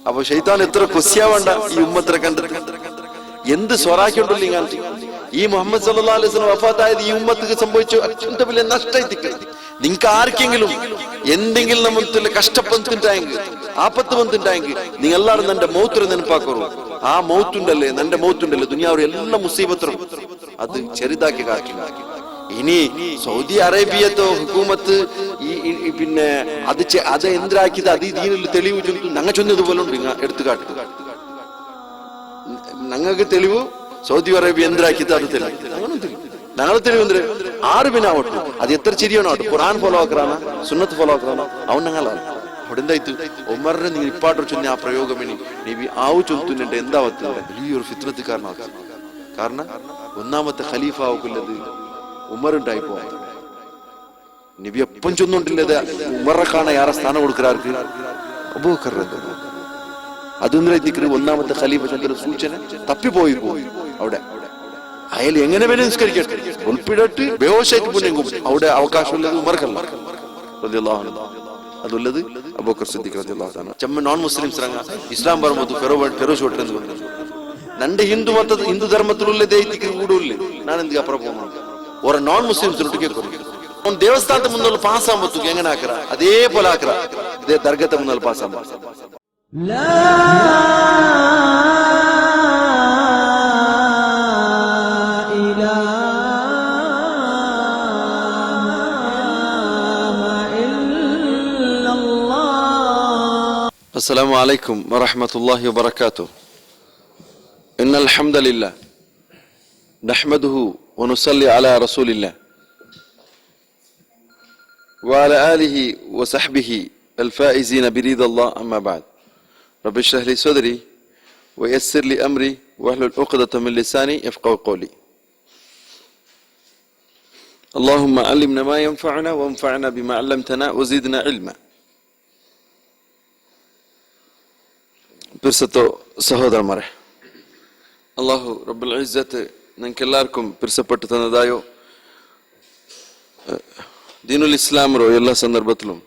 അപ്പൊ ശൈത്താൻ എത്ര കൊസ്യാവണ്ട ഈ ഉമ്മത്തിനെ കണ്ടിട്ട് എന്ത് സ്വറാക്കിയുണ്ടല്ലോ നിങ്ങൾ. ഈ മുഹമ്മദ് സല്ലല്ലാഹു അലൈഹി വസല്ലം വഫാത്തായത് ഈ ഉമ്മത്തിക്ക് സംഭവിച്ചു അത്യന്തം വലിയ നഷ്ടമായിട്ട്. നിങ്ങൾക്ക് ആർക്കെങ്കിലും എന്തെങ്കിലും നമ്മൾ കഷ്ടപ്പെട്ടിട്ടായെങ്കിൽ ആപത്ത് വന്നിട്ടായെങ്കിൽ നിങ്ങൾ എല്ലാവരും എന്റെ മൗത്തിനെ നെനപ്പാക്കൂ. ആ മൗത്തുണ്ടല്ലേ, എന്റെ മൗത്തുണ്ടല്ലേ, ദുനിയാവിലെ എല്ലാ മുസീബത്തും അത് ചെറുതാക്കി കാക്കി. ഇനി സൗദി അറേബ്യത്തോ ഹുക്കൂമത്ത് പിന്നെ അത് എന്തിനാക്കിയത് അത് ഈ ദീനിൽ തെളിവ് ചൊല്ലും. ഞങ്ങൾ ചൊന്നതുപോലെ ഉണ്ട്, എടുത്തു കാട്ടു. ഞങ്ങൾക്ക് തെളിവ് സൗദി അറേബ്യ എന്തിനാക്കിയത് അത് തെളിവ്. ഞങ്ങൾ തെളിവ് എന്തിന് ആറ് പിന്നെ ആവട്ടെ, അത് എത്ര ശരിയാണോ ആവട്ടെ. ഖുർആൻ ഫോളോ ആക്കറാണ്, സുന്നത്ത് ഫോളോ ആക്കറാണ്, അവൻ ഞങ്ങളാണ്. അവിടെ എന്തായിട്ട് ഉമറിനെ നിങ്ങൾ ഇപ്പാട്ട് ചൊന്ന ആ പ്രയോഗം ഇനി നീ ആവു ചൊല്ലുന്നുണ്ട് എന്താവത്ത് വലിയൊരു ഫിത്നത്ത് കാരണമാക്കുക. കാരണം ഒന്നാമത്തെ ഖലീഫ ആവുള്ളത് ഉമറുണ്ടായി പോവാ. നബി എപ്പം ചൊന്നുകൊണ്ടില്ലത് ഉമറെ കാണാൻ യാറെ സ്ഥാനം കൊടുക്കാർക്ക് അബൂബക്കർ. അതൊന്നും ഒന്നാമത്തെ ഖലീഫ ചൊല്ലൊരു സൂചന തപ്പിപ്പോയി പോയി. അവിടെ അയാൾ എങ്ങനെ വേണം നിസ്കരിക്കട്ടെ, ഉൾപ്പെടിട്ട് ബേഹോഷായിട്ട് പോണെങ്കും അവിടെ അവകാശമുള്ളത് ഉമർക്കല്ല റളിയല്ലാഹു അൻഹു. അതുള്ളത് അബൂബക്കർ സിദ്ദീഖ് റളിയല്ലാഹു അൻഹു. ചമ്മ നോൺ മുസ്ലിംസ് ರಂಗ ഇസ്ലാം ಬರಬಹುದು ಫೆರೋಶ್ ಹೊಟ್ಟೆಂದು ನಂಡೆ ಹಿಂದೂ ಧರ್ಮದಲ್ಲೇ ಐತಿಕ್ಕೆ ಕೂಡೂಲ್ಲೇ ನಾನೆಂದಿಗೆ ಅಪರ ಹೋಗೋಣ ಅವರ ನಾನ್ ಮುಸ್ಲಿಮ್ಸ್ ಒಟ್ಟಿಗೆ ಅವ್ನು ದೇವಸ್ಥಾನದ ಮುನ್ನಲ್ಲಿ ಪಾಸ್ ಆಗ್ಬತ್ತು ಹೆಂಗನ ಹಾಕರ ಅದೇ ಪೋಲ ಹಾಕರ ಇದೇ ದರ್ಗದ ಮುನ್ನಲ್ಲಿ ಪಾಸ್ ಆಗ್ಬ السلام عليكم ورحمة الله وبركاته. إن الحمد لله نحمده ونصلي على رسول الله وعلى آله وصحبه الفائزين برضا الله. أما بعد رب اشرح لي صدري ويسر لي أمري واحلل عقدة من لساني يفقهوا قولي. اللهم علمنا ما ينفعنا وانفعنا بما علمتنا وزدنا علما. പിർസത്തോ സഹോദരന്മാരെ, അള്ളാഹു റബ്ബുൽ ഇസ്സത്ത് നിങ്ങൾക്കെല്ലാവർക്കും പിർസപ്പെട്ട് തന്നതായോ ദീനുൽ ഇസ്ലാമറോ എല്ലാ സന്ദർഭത്തിലും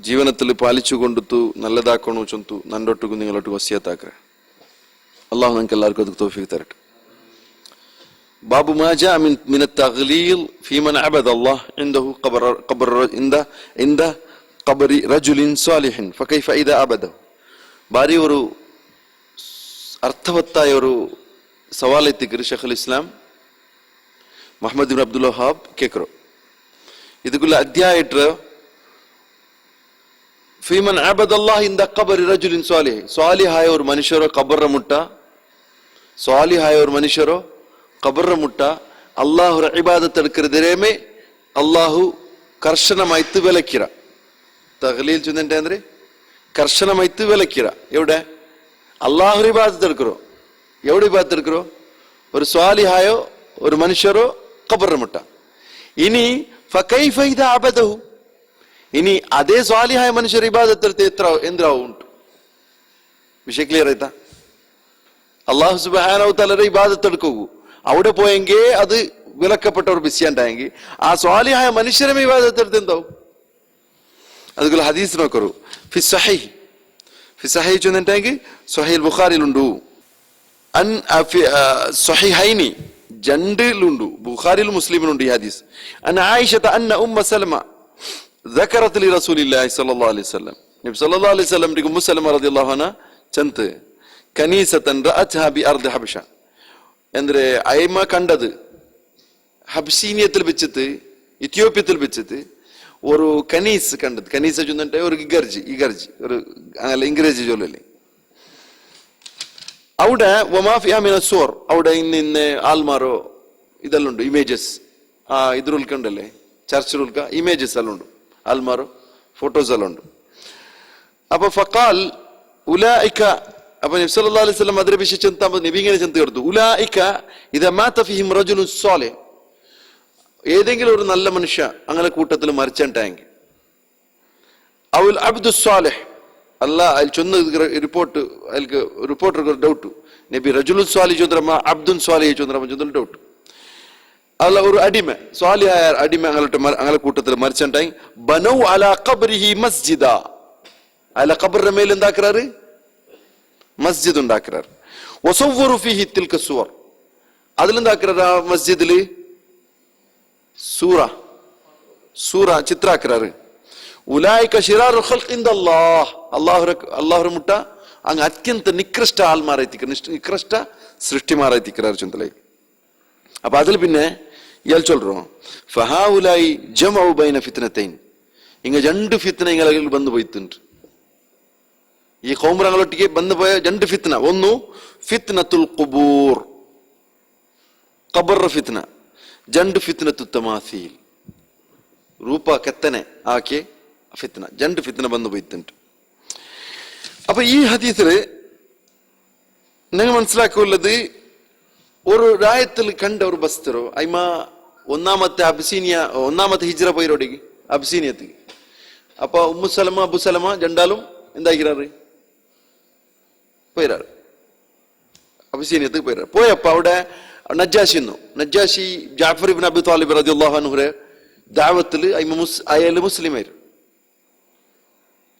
ಜೀವನത്തിൽ ಪಾಲಿಸಿಕೊಂಡಿತ್ತು ನಲ್ಲದಾಕೋಣ ಚಂತು ನನ್ನೊಟ್ಟಿಗೂ ನಿങ്ങളೊಟ್ಟಿಗೂ ವಸಿಯತ್ತಾಕ್ರೆ. ಅಲ್ಲಾಹು ನಮ್ಗೆಲ್ಲರಿಗೂ ಅದಕ್ಕೆ ತೌಫೀಕ್ ತರട്ടെ. ಬಾಬು ಮಾ ಜಾ ಮಿನ್ ಅತ್-ತಗ್ಲೀಲ್ ಫೀ ಮನ್ ಅಬದ ಅಲ್ಲಾಹ್ ಇಂದಹು ഖബർ ಇಂದ ഖബരി റജുലിൻ സാലിഹിൻ ഫകൈഫ ഇദാ അബദഹു. ഭാരി ഒരു അർത്ഥവത്തായ ഒരു സവാൽ എത്തിക്കರು ಶೇಖುಲ್ ಇಸ್ಲಾಂ മുഹമ്മദ് ഇബ്നു അബ്ദുൽ വഹാബ് കേക്കറോ. ಇದಕ್ಕೆಲ್ಲ ಅಧ್ಯಾಯ ಇಟ್ರ ಫೀಮನ್ ಅಬದಲ್ಲಾಹ್ ಇಂದ ഖബരി റജുലിൻ സാലിഹ്. സാലിഹായ ഒരു മനുഷ്യരോ ഖബറ മുട്ട, സാലിഹായ ഒരു മനുഷ്യരോ ഖബറ മുട്ട അല്ലാഹുರ ಇಬಾದತ್ എടുക്കുന്നതിരേമേ അല്ലാഹു കർശനമായിട്ട് വിലക്കിര. തഗ്ലീൽ ചൊന്നിട്ട് ಅಂದ್ರೆ കർശനമായിട്ട് വിലക്കിര. എവിടെ അല്ലാഹുರ ഇബാദത്ത് എടുക്കറോ, എവിടെ ഇബാദത്ത് എടുക്കറോ, ഒരു സ്വാലിഹായോ ഒരു മനുഷ്യരോ ഖബറ മുട്ട. ഇനി ഫകൈഫ ഇദാ അബദഹു, ഇനി ಅದೇ ಸ್ವಾಲಿಹಾಯ ಮನುಷ್ಯರ ಇಬಾದತ್ എടുത്ത് ಎಂದ್ರಾವು ಉಂಟು. ವಿಷಯ ಕ್ಲಿಯರ್ ಆಯ್ತಾ? അല്ലാഹു സുബ്ഹാനഹു വ തആലയുടെ ഇബാദത്ത് എടുക്കൂ, അവിടെ പോയെങ്കിൽ അത് വിലക്കപ്പെട്ട ഒരു ബിസിയുണ്ടായെങ്കിൽ ആ സ്വാലിഹായ മനുഷ്യരെ ഇബാദത്ത് എടുത്ത് എന്താവും? അതുപോലെ ഹദീസ് നോക്കൂ. ഫി സഹീഹ് ചൊന്നിട്ടെങ്കിൽ സ്വഹീഹ് ബുഖാരിയിലുണ്ട്, സ്വഹീഹൈനി ജണ്ടിലുണ്ട്, ബുഖാരിയിലും മുസ്ലിമിലുണ്ട് ഈ ഹദീസ്. അൻ ആയിഷത അന്ന ഉമ്മ സലമ ذكرت لرسول الله صلى الله عليه وسلم. നബി സല്ലല്ലാഹു അലൈഹി വസല്ലം ഉമ്മ സലമ റളിയല്ലാഹു അൻഹ ചന്ത് കനീസതൻ റഅത്ഹാ ബി അർദ് ഹബശ. ಅಂದ್ರೆ അയ്മ കണ്ടത് ഹബ്സീനിയത്തിൽ വെച്ചിട്ട് ഇത്യോപ്യത്തിൽ വെച്ചിട്ട് ഒരു കനീസ് കണ്ടത്. കനീസ ചൊന്നിട്ട് ഒരു ഇഗർജി ഒരു ഇംഗ്രേജി ചൊല്ലല്ലേ. അവിടെ വമാഫിയ മിന സൂർ, അവിടെ ഇന്ന് ആൽമാരോ ഇതെല്ലാം ഉണ്ട്, ഇമേജസ്. ആ ഇതുൽക്കണ്ടല്ലേ ചർച്ചിലുൽക്ക ഇമേജസ് എല്ലാം ഉണ്ട്, ആൽമാരോ ഫോട്ടോസ് എല്ലാം ഉണ്ട്. അപ്പൊ ഫഖാൽ ഉലൈക, അപ്പൊ നബി സല്ലല്ലാഹു അലൈഹി വസല്ലം അതിനെ വിശേഷിച്ച് നബി ഇങ്ങനെ ചെന്ന് തീർത്തു. ഉലൈക ഇദാ മാത ഫീഹിം റജുലുൻ സാലിഹ്, ഏതെങ്കിലും ഒരു നല്ല മനുഷ്യ അങ്ങനെ കൂട്ടത്തിൽ മരിച്ചിട്ടെങ്കിൽ, അവൽ അബ്ദു സാലിഹ്, അല്ല അതിൽ ചൊന്ന റിപ്പോർട്ടർക്ക് ഡൗട്ട്, നബി റജുലുൻ സാലിഹ് ചൊന്നറമ അബ്ദുൻ സാലിഹ് ചൊന്നറമ ചൊന്നൊരു ഡൗട്ട്. അല്ല ഒരു അടിമ, സ്വാലിഹായ അടിമ അങ്ങനെ കൂട്ടത്തിൽ മരിച്ചിട്ടെങ്കിൽ ബനൗ അലാ ഖബ്രിഹി മസ്ജിദ, അതിലെ ഖബറിന്റെ മേൽ എന്താക്കുறாரு? മസ്ജിദ് ഉണ്ടാക്കുறாரு. വസവ്വറു ഫീഹി തിൽക സുവർ, അതിലെന്താക്കുறாரு? ആ മസ്ജിദില് സൂറ ചിത്രാക്കുறாரு. ഉലൈക ശിറാറുൽ ഖൽഖ് ഇൻദല്ലാഹ്, അല്ലാഹുര മുട്ട അങ്ങ് അത്യന്ത നികൃഷ്ട ആൾമാരായിത്തിക്ക, നികൃഷ്ട സൃഷ്ടിമാരായിത്തിക്கிறாரு ചൊന്തലൈ. അപ്പൊ അതിൽ പിന്നെ ഇയാൾ ചൊല്ലുറോം ഫഹാഉലൈ ജമഉ ബൈന ഫിത്നതൈൻ, ഇങ്ങ രണ്ട് ഫിത്നകൾ ಬಂದು പോയിട്ടുണ്ട്. ഈ ഖൗമറങ്ങളൊട്ടിಗೆ ಬಂದು പോയ രണ്ട് ഫിത്ന. ഒന്ന് ഫിത്നത്തുൽ ഖുബൂർ, ഖബർ ഫിത്ന. രണ്ട് ഫിത്നത്തു തമാസീൽ, ರೂಪ ಕೆತ್ತನೆ ಆಕೆ ಫಿತ್ನ. രണ്ട് ഫിത്ന ಬಂದು പോയിട്ടുണ്ട്. അപ്പൊ ഈ ഹദീസില് നിങ്ങൾ മനസ്സിലാക്കുള്ളത്, ഒരു രായത്തിൽ കണ്ട ഒരു ബസ്തറോ അയിമ ഒന്നാമത്തെ ഹിജ്റ പോയിരോടേക്ക് അബ്സീനിയത്തേക്ക്. അപ്പൊ ഉമ്മു സലമ അബു സലമ രണ്ടാലും എന്താക്കിറാറ്? പോയിരാറ്, അബ്സീനിയത്തേക്ക് പോയിരാറ്. പോയപ്പോ അവിടെ നജ്ജാശി എന്നോ, നജ്ജാശി ജാഫർ ഇബ്നു അബി ത്വാലിബ് റളിയല്ലാഹു അൻഹുരെ ദാവത്തിൽ അയാൾ മുസ്ലിമായിരുന്നു.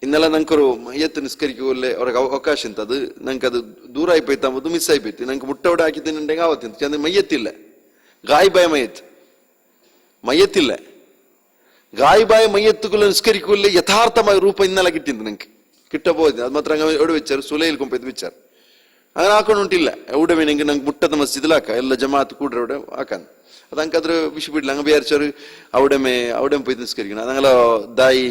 ഇന്നലെ ഞങ്ങൾക്കൊരു മയ്യത്ത് നിസ്കരിക്കൂല്ലേ ഒരു അവകാശം ഉണ്ട്. അത് ഞങ്ങൾക്ക് അത് ദൂരായി പോയിത്താകുമ്പോൾ മിസ്സായി പോയിട്ട് ഞങ്ങൾക്ക് മുട്ട അവിടെ ആക്കി തിന്നുണ്ടെങ്കിൽ ആവത്തി. അത് മയ്യത്തില്ല, ഗായിബായ മയ്യത്തില്ല. ഗായിബായ മയ്യത്തുക്കുള്ള നിസ്കരിക്കൂല്ലേ യഥാർത്ഥമായ രൂപം ഇന്നലെ കിട്ടിയത് ഞങ്ങൾക്ക് കിട്ടപ്പോയത്. അത് മാത്രം അങ്ങ് എവിടെ വെച്ചാറ്? സുലയിൽ കൊമ്പത് വെച്ചാറ്. അങ്ങനെ ആക്കണുണ്ടില്ല. എവിടെ വേണമെങ്കിൽ ഞങ്ങൾക്ക് മുട്ടത്തെ മസ്ജിദിലാക്കാം, എല്ലാ ജമാഅത്ത് കൂടെ അവിടെ ആക്കാൻ. അത് ഞങ്ങൾക്ക് അത്ര വിഷയപ്പെട്ടില്ല. അങ്ങ് വിചാരിച്ചവർ അവിടെ പോയി നിസ്കരിക്കണം. അതങ്ങളെ ദായി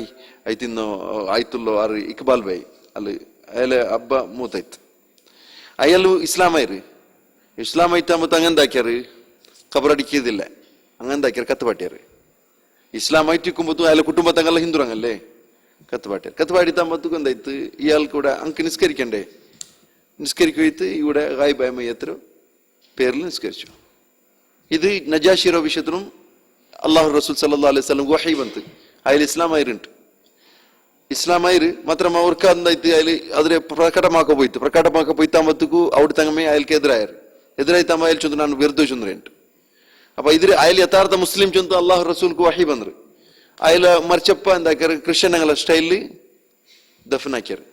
ആയിത്തിന്നോ ആയിത്തുള്ളോ ആറ് ഇക്ബാൽ ഭായി ಅಲ್ಲಿ അയാളെ അബ്ബ മൂത്താಯ್ತು. അയാൾ ഇസ്ലാമായിട്ടാകുമ്പോൾ അങ്ങെന്താക്കിയാറ്? ഖബറടിക്കിയതില്ല, അങ്ങെന്താക്കിയാറ്? കത്തുപാട്ടിയാറ്. ഇസ്ലാമായിട്ടിരിക്കുമ്പോൾ അയാളെ കുടുംബത്തങ്ങല്ല ഹിന്ദുറങ്ങല്ലേ കത്തുപാട്ടിയാറ്. കത്തുപാടിത്താകുമ്പോഴത്തേക്കും എന്തായിട്ട് ഇയാൾക്ക് ഇവിടെ അങ്ങ് നിസ്കരിക്കണ്ടേ? നിസ്കരിക്കുകയത്ത് ഇവിടെ ഗായിബായ മയ്യത്ര പേരിൽ നിസ്കരിച്ചു. ഇത് നജാഷിയുടെ വിഷയത്തിനും അള്ളാഹു റസൂൽ സല്ലല്ലാഹു അലൈഹി വസല്ലം വഹി വന്ന് അതിൽ ഇസ്ലാമായിര് മാത്രം അവർക്ക് എന്തായിട്ട് അതിൽ പ്രകടമാക്ക പോയിത്താകുമ്പോഴത്തേക്കു അവിടെ തങ്ങമേ അയാൾക്ക് എതിരായി തമ്മ അയാൾ ചൊന്നു ನಾನು ವಿರುದ್ಧ ಚಂದ್ರೇಂಟು. അപ്പൊ ഇതിൽ അയാൾ യഥാർത്ഥ മുസ്ലിം ചൊന്തു അള്ളാഹു റസൂൽക്ക് വഹി ಬಂದ್ರು. അയാൾ മറിച്ചപ്പ എന്താക്കിയാറ്? ക്രിസ്ത്യനങ്ങളെ സ്റ്റൈലിൽ ദഫനാക്കിയാറ്.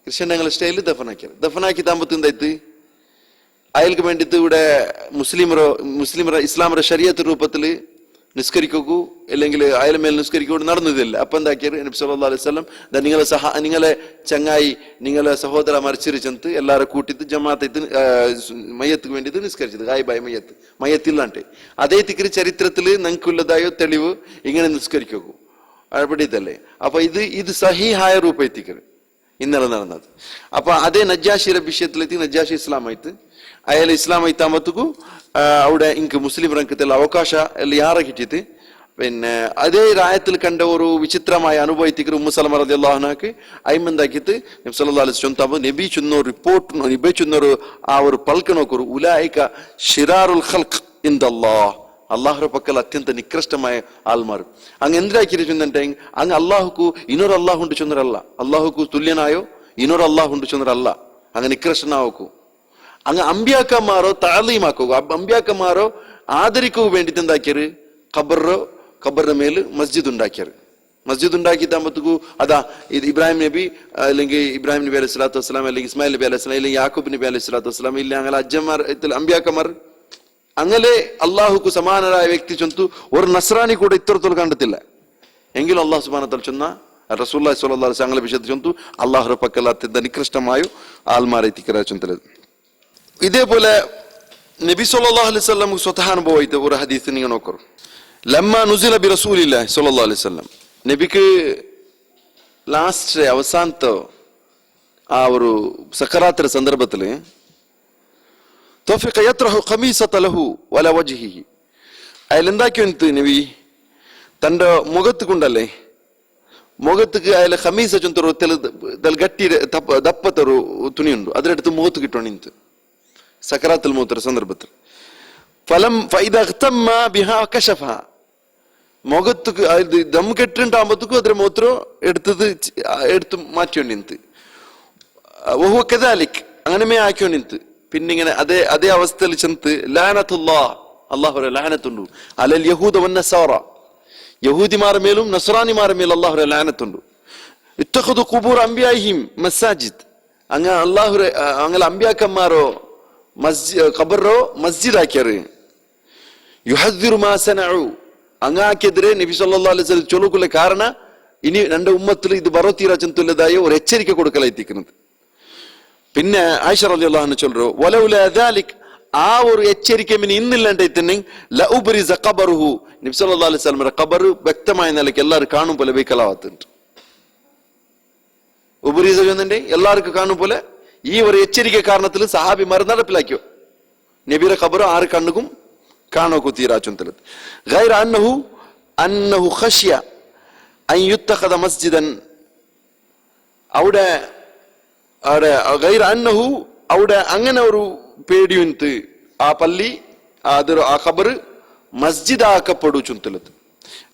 ക്രിസ്ത്യനങ്ങളെ സ്റ്റൈലിൽ ദഫനാക്കി താമ്പത്ത് എന്തായിട്ട് അയാൾക്ക് വേണ്ടിയിട്ട് ഇവിടെ മുസ്ലിമറ ഇസ്ലാമറ ശരീഅത്ത് രൂപത്തിൽ നിസ്കരിക്കൂ അല്ലെങ്കിൽ അയാൾ മേൽ നിസ്കരിക്കൂ നടന്നതില്ല. അപ്പൊ എന്താക്കിയത്? നബി സല്ലല്ലാഹു അലൈഹി വസല്ലം നിങ്ങളെ ചങ്ങായി നിങ്ങളെ സഹോദര മരിച്ചിരിച്ചെന്ന് എല്ലാവരും കൂട്ടിട്ട് ജമാഅത്ത് മയ്യത്തിന് വേണ്ടിയിട്ട് നിസ്കരിച്ചത്. ഗായിബായ മയ്യത്തില്ലാണ്ട് അതേ തിക്കറി ചരിത്രത്തിൽ ഞങ്ങൾക്കുള്ളതായോ തെളിവ് ഇങ്ങനെ നിസ്കരിക്കൂ അഴപടിയതല്ലേ. അപ്പൊ ഇത് സഹീഹായ രൂപത്തിക്കറ് ഇന്നലെ നടന്നത്. അപ്പൊ അതേ നജ്ജാഷിയുടെ വിഷയത്തിലെത്തി നജ്ജാഷി ഇസ്ലാമായിട്ട് അയാൾ ഇസ്ലാമായിത്താകുമ്പോഴത്തേക്കു അവിടെ ഇങ്ക് മുസ്ലിം രംഗത്തിൽ അവകാശ യാറെ കിട്ടിയിട്ട് പിന്നെ അതേ രായത്തിൽ കണ്ട ഒരു വിചിത്രമായ അനുഭവത്തിക്ക് ഉമ്മു സലമ റളിയല്ലാഹു അൻഹക്ക് അയിമെന്താക്കിയിട്ട് നബി സല്ലല്ലാഹു അലൈഹി വസല്ലം നബി ചൊന്ന റിപ്പോർട്ട് നബി ചൊന്നൊരു ആ ഒരു പൽക്ക് നോക്കൊരു ഉലൈക ശിറാറുൽ ഖൽഖ് ഇൻദല്ലാഹ്, അള്ളാഹുടെ പക്കൽ അത്യന്ത നികൃഷ്ടമായ ആൾമാർ. അങ്ങ് എന്തിനാക്കി ചൊന്നിട്ടെങ്കിൽ അങ്ങ് അള്ളാഹുക്കു ഇനൊരു അള്ളാഹു ഉണ്ട് ചൊന്നരല്ല, അള്ളാഹുക്കു തുല്യനായോ ഇനൊരു അള്ളാഹു ഉണ്ട് ചൊന്നരല്ല. അങ്ങ് നികൃഷ്ടനാവക്കൂ. അങ്ങ് അമ്പ്യാക്കന്മാരോ താളീമാക്കൂ, അമ്പ്യാക്കന്മാരോ ആദരിക്കൂ വേണ്ടിട്ട് എന്താക്കിയത്? ഖബറിന്റെ മേല് മസ്ജിദ് ഉണ്ടാക്കിത്താകുമ്പോഴത്തേക്കു അതാ ഇത് ഇബ്രാഹിം നബി അല്ലെങ്കിൽ ഇബ്രാഹിം നബി അലൈഹി സ്വലാത്തു വസ്സലാം അല്ലെങ്കിൽ ഇസ്മായിൽ നബി അലൈഹി സ്വലാം അല്ലെങ്കിൽ യാക്കൂബ് നബി അലൈഹി സ്വലാത്തു വസ്സലാം ഇല്ല അങ്ങനെ അജ്ജന്മാർ അമ്പ്യാക്കന്മാർ അങ്ങനെ അള്ളാഹുക്കു സമാനരായ വ്യക്തി ചൊന്തു ഒരു നസ്രാനി കൂടെ ഇത്തരത്തിൽ കണ്ടെത്തില്ല. എങ്കിലും അള്ളാഹു സുബ്ഹാനഹു വ തആല ചൊന്ന റസൂലുള്ളാഹി സ്വല്ലല്ലാഹു അലൈഹി വസല്ലം വിഷയത്തിൽ ചൊന്തു അള്ളാഹുടെ പക്കൽ അത്യന്ത നികൃഷ്ടമായ ആൾമാരെ എത്തിക്കരാ ചൊന്തലത്. ഇതേപോലെ നബി സല്ലല്ലാഹു അലൈഹി വസല്ലം സ്വതഹ അനുഭവമായിട്ട് ഒരു ഹദീസ് നിങ്ങൾ നോക്കൂ. ലമ്മ നുസില ബി റസൂലില്ലാഹി സ്വല്ലല്ലാഹു അലൈഹി വസല്ലം, നബിക്ക് ലാസ്റ്റ് അവസാനത്തെ ആ ഒരു സക്കറാത്തിന്റെ സന്ദർഭത്തില് തൗഫീഖ യത്റഹു ഖമീസത ലഹു വല വജ്ഹിഹി, അയാളെന്താക്കിയോ നബി തന്റെ മുഖത്ത് കൊണ്ടല്ലേ മുഖത്തേക്ക് അയാൾ ഖമീസ ചൊന്തൊരു ഗട്ടി ദപ്പത്തൊരു തുണിയുണ്ട് അതിലെടുത്ത് മുഖത്ത് കിട്ടണം ഇന്ന് സക്കറാത്തുൽ മൗത്തിന്റെ സന്ദർഭത്തിൽ. മുഖത്തുക്ക് ദം കെട്ടുണ്ടാകുമ്പോഴത്തേക്കും അതിന്റെ മൂത്രം എടുത്ത് മാറ്റിയോണ്ടിന്ത് അങ്ങനെ ആക്കിയോണ്ടിന്ത്. പിന്നെ ഇങ്ങനെ അതേ അവസ്ഥയിൽ ചെന്ന് ലാനത്തുല്ലാഹ്, അല്ലാഹുവിന്റെ ലാനത്തുണ്ട് അലൽ യഹൂദ വന്നസാറ, യഹൂദിമാരുടെ മേലും നസ്രാനിമാരുടെ മേലും അല്ലാഹുവിന്റെ ലാനത്തുണ്ട്. ഇത്തഖദു ഖുബൂർ അംബിയാഹിം മസാജിദ്. അങ്ങ അല്ലാഹു അങ്ങല അംബിയാക്കന്മാരോ ഖബറോ മസ്ജിദ് ആക്കിയാറ്. യുഹദ്ദിറു മാ സനഉ അങ്ങാക്കെതിരെ നബി സല്ലല്ലാഹു അലൈഹി വസല്ലം ചൊല്ലുക്കുള്ള കാരണ ഇനി രണ്ട് ഉമ്മത്തിൽ ഇത് ബറോത്തീറ ചെന്തുള്ളതായ ഒരു എച്ചരിക്ക കൊടുക്കലായിത്തിക്കുന്നത്. പിന്നെ ആയിഷ റളിയല്ലാഹു അൻഹ ചൊല്ലു വലൗലാ ദാലിക് ആ ഒരു എച്ചരിക്ക മിനി ഇന്നില്ലാണ്ടൈത്തന്നെ ലഉബ്രിസ ഖബറുഹു നബി സല്ലല്ലാഹു അലൈഹി വസല്ലം ഖബർ വ്യക്തമായ നിലയ്ക്ക് എല്ലാവരും കാണും പോലെ വെക്കലാവത്തുണ്ട്. ഉബ്രിസ ചെന്നെ എല്ലാവർക്കും കാണും പോലെ ഈ ഒരു എച്ചരിക്ക കാരണത്തിൽ സഹാബിമാർ നടപ്പിലാക്കിയോ നബിയുടെ ഖബർ ആറ് കണ്ണുക്കും കാണോക്കു തീരാ ചൊന്തലത്. ഗൈറ അന്നഹു ഖശ്യ അൻ യുത്തഖദ മസ്ജിദൻ അവിടെ ഗൈറ അന്നഹു അവിടെ അങ്ങനെ ഒരു പേടിയുണ്ട് ആ പള്ളി അതൊരു ആ ഖബർ മസ്ജിദ് ആക്കപ്പെടൂ ചുന്തലത്.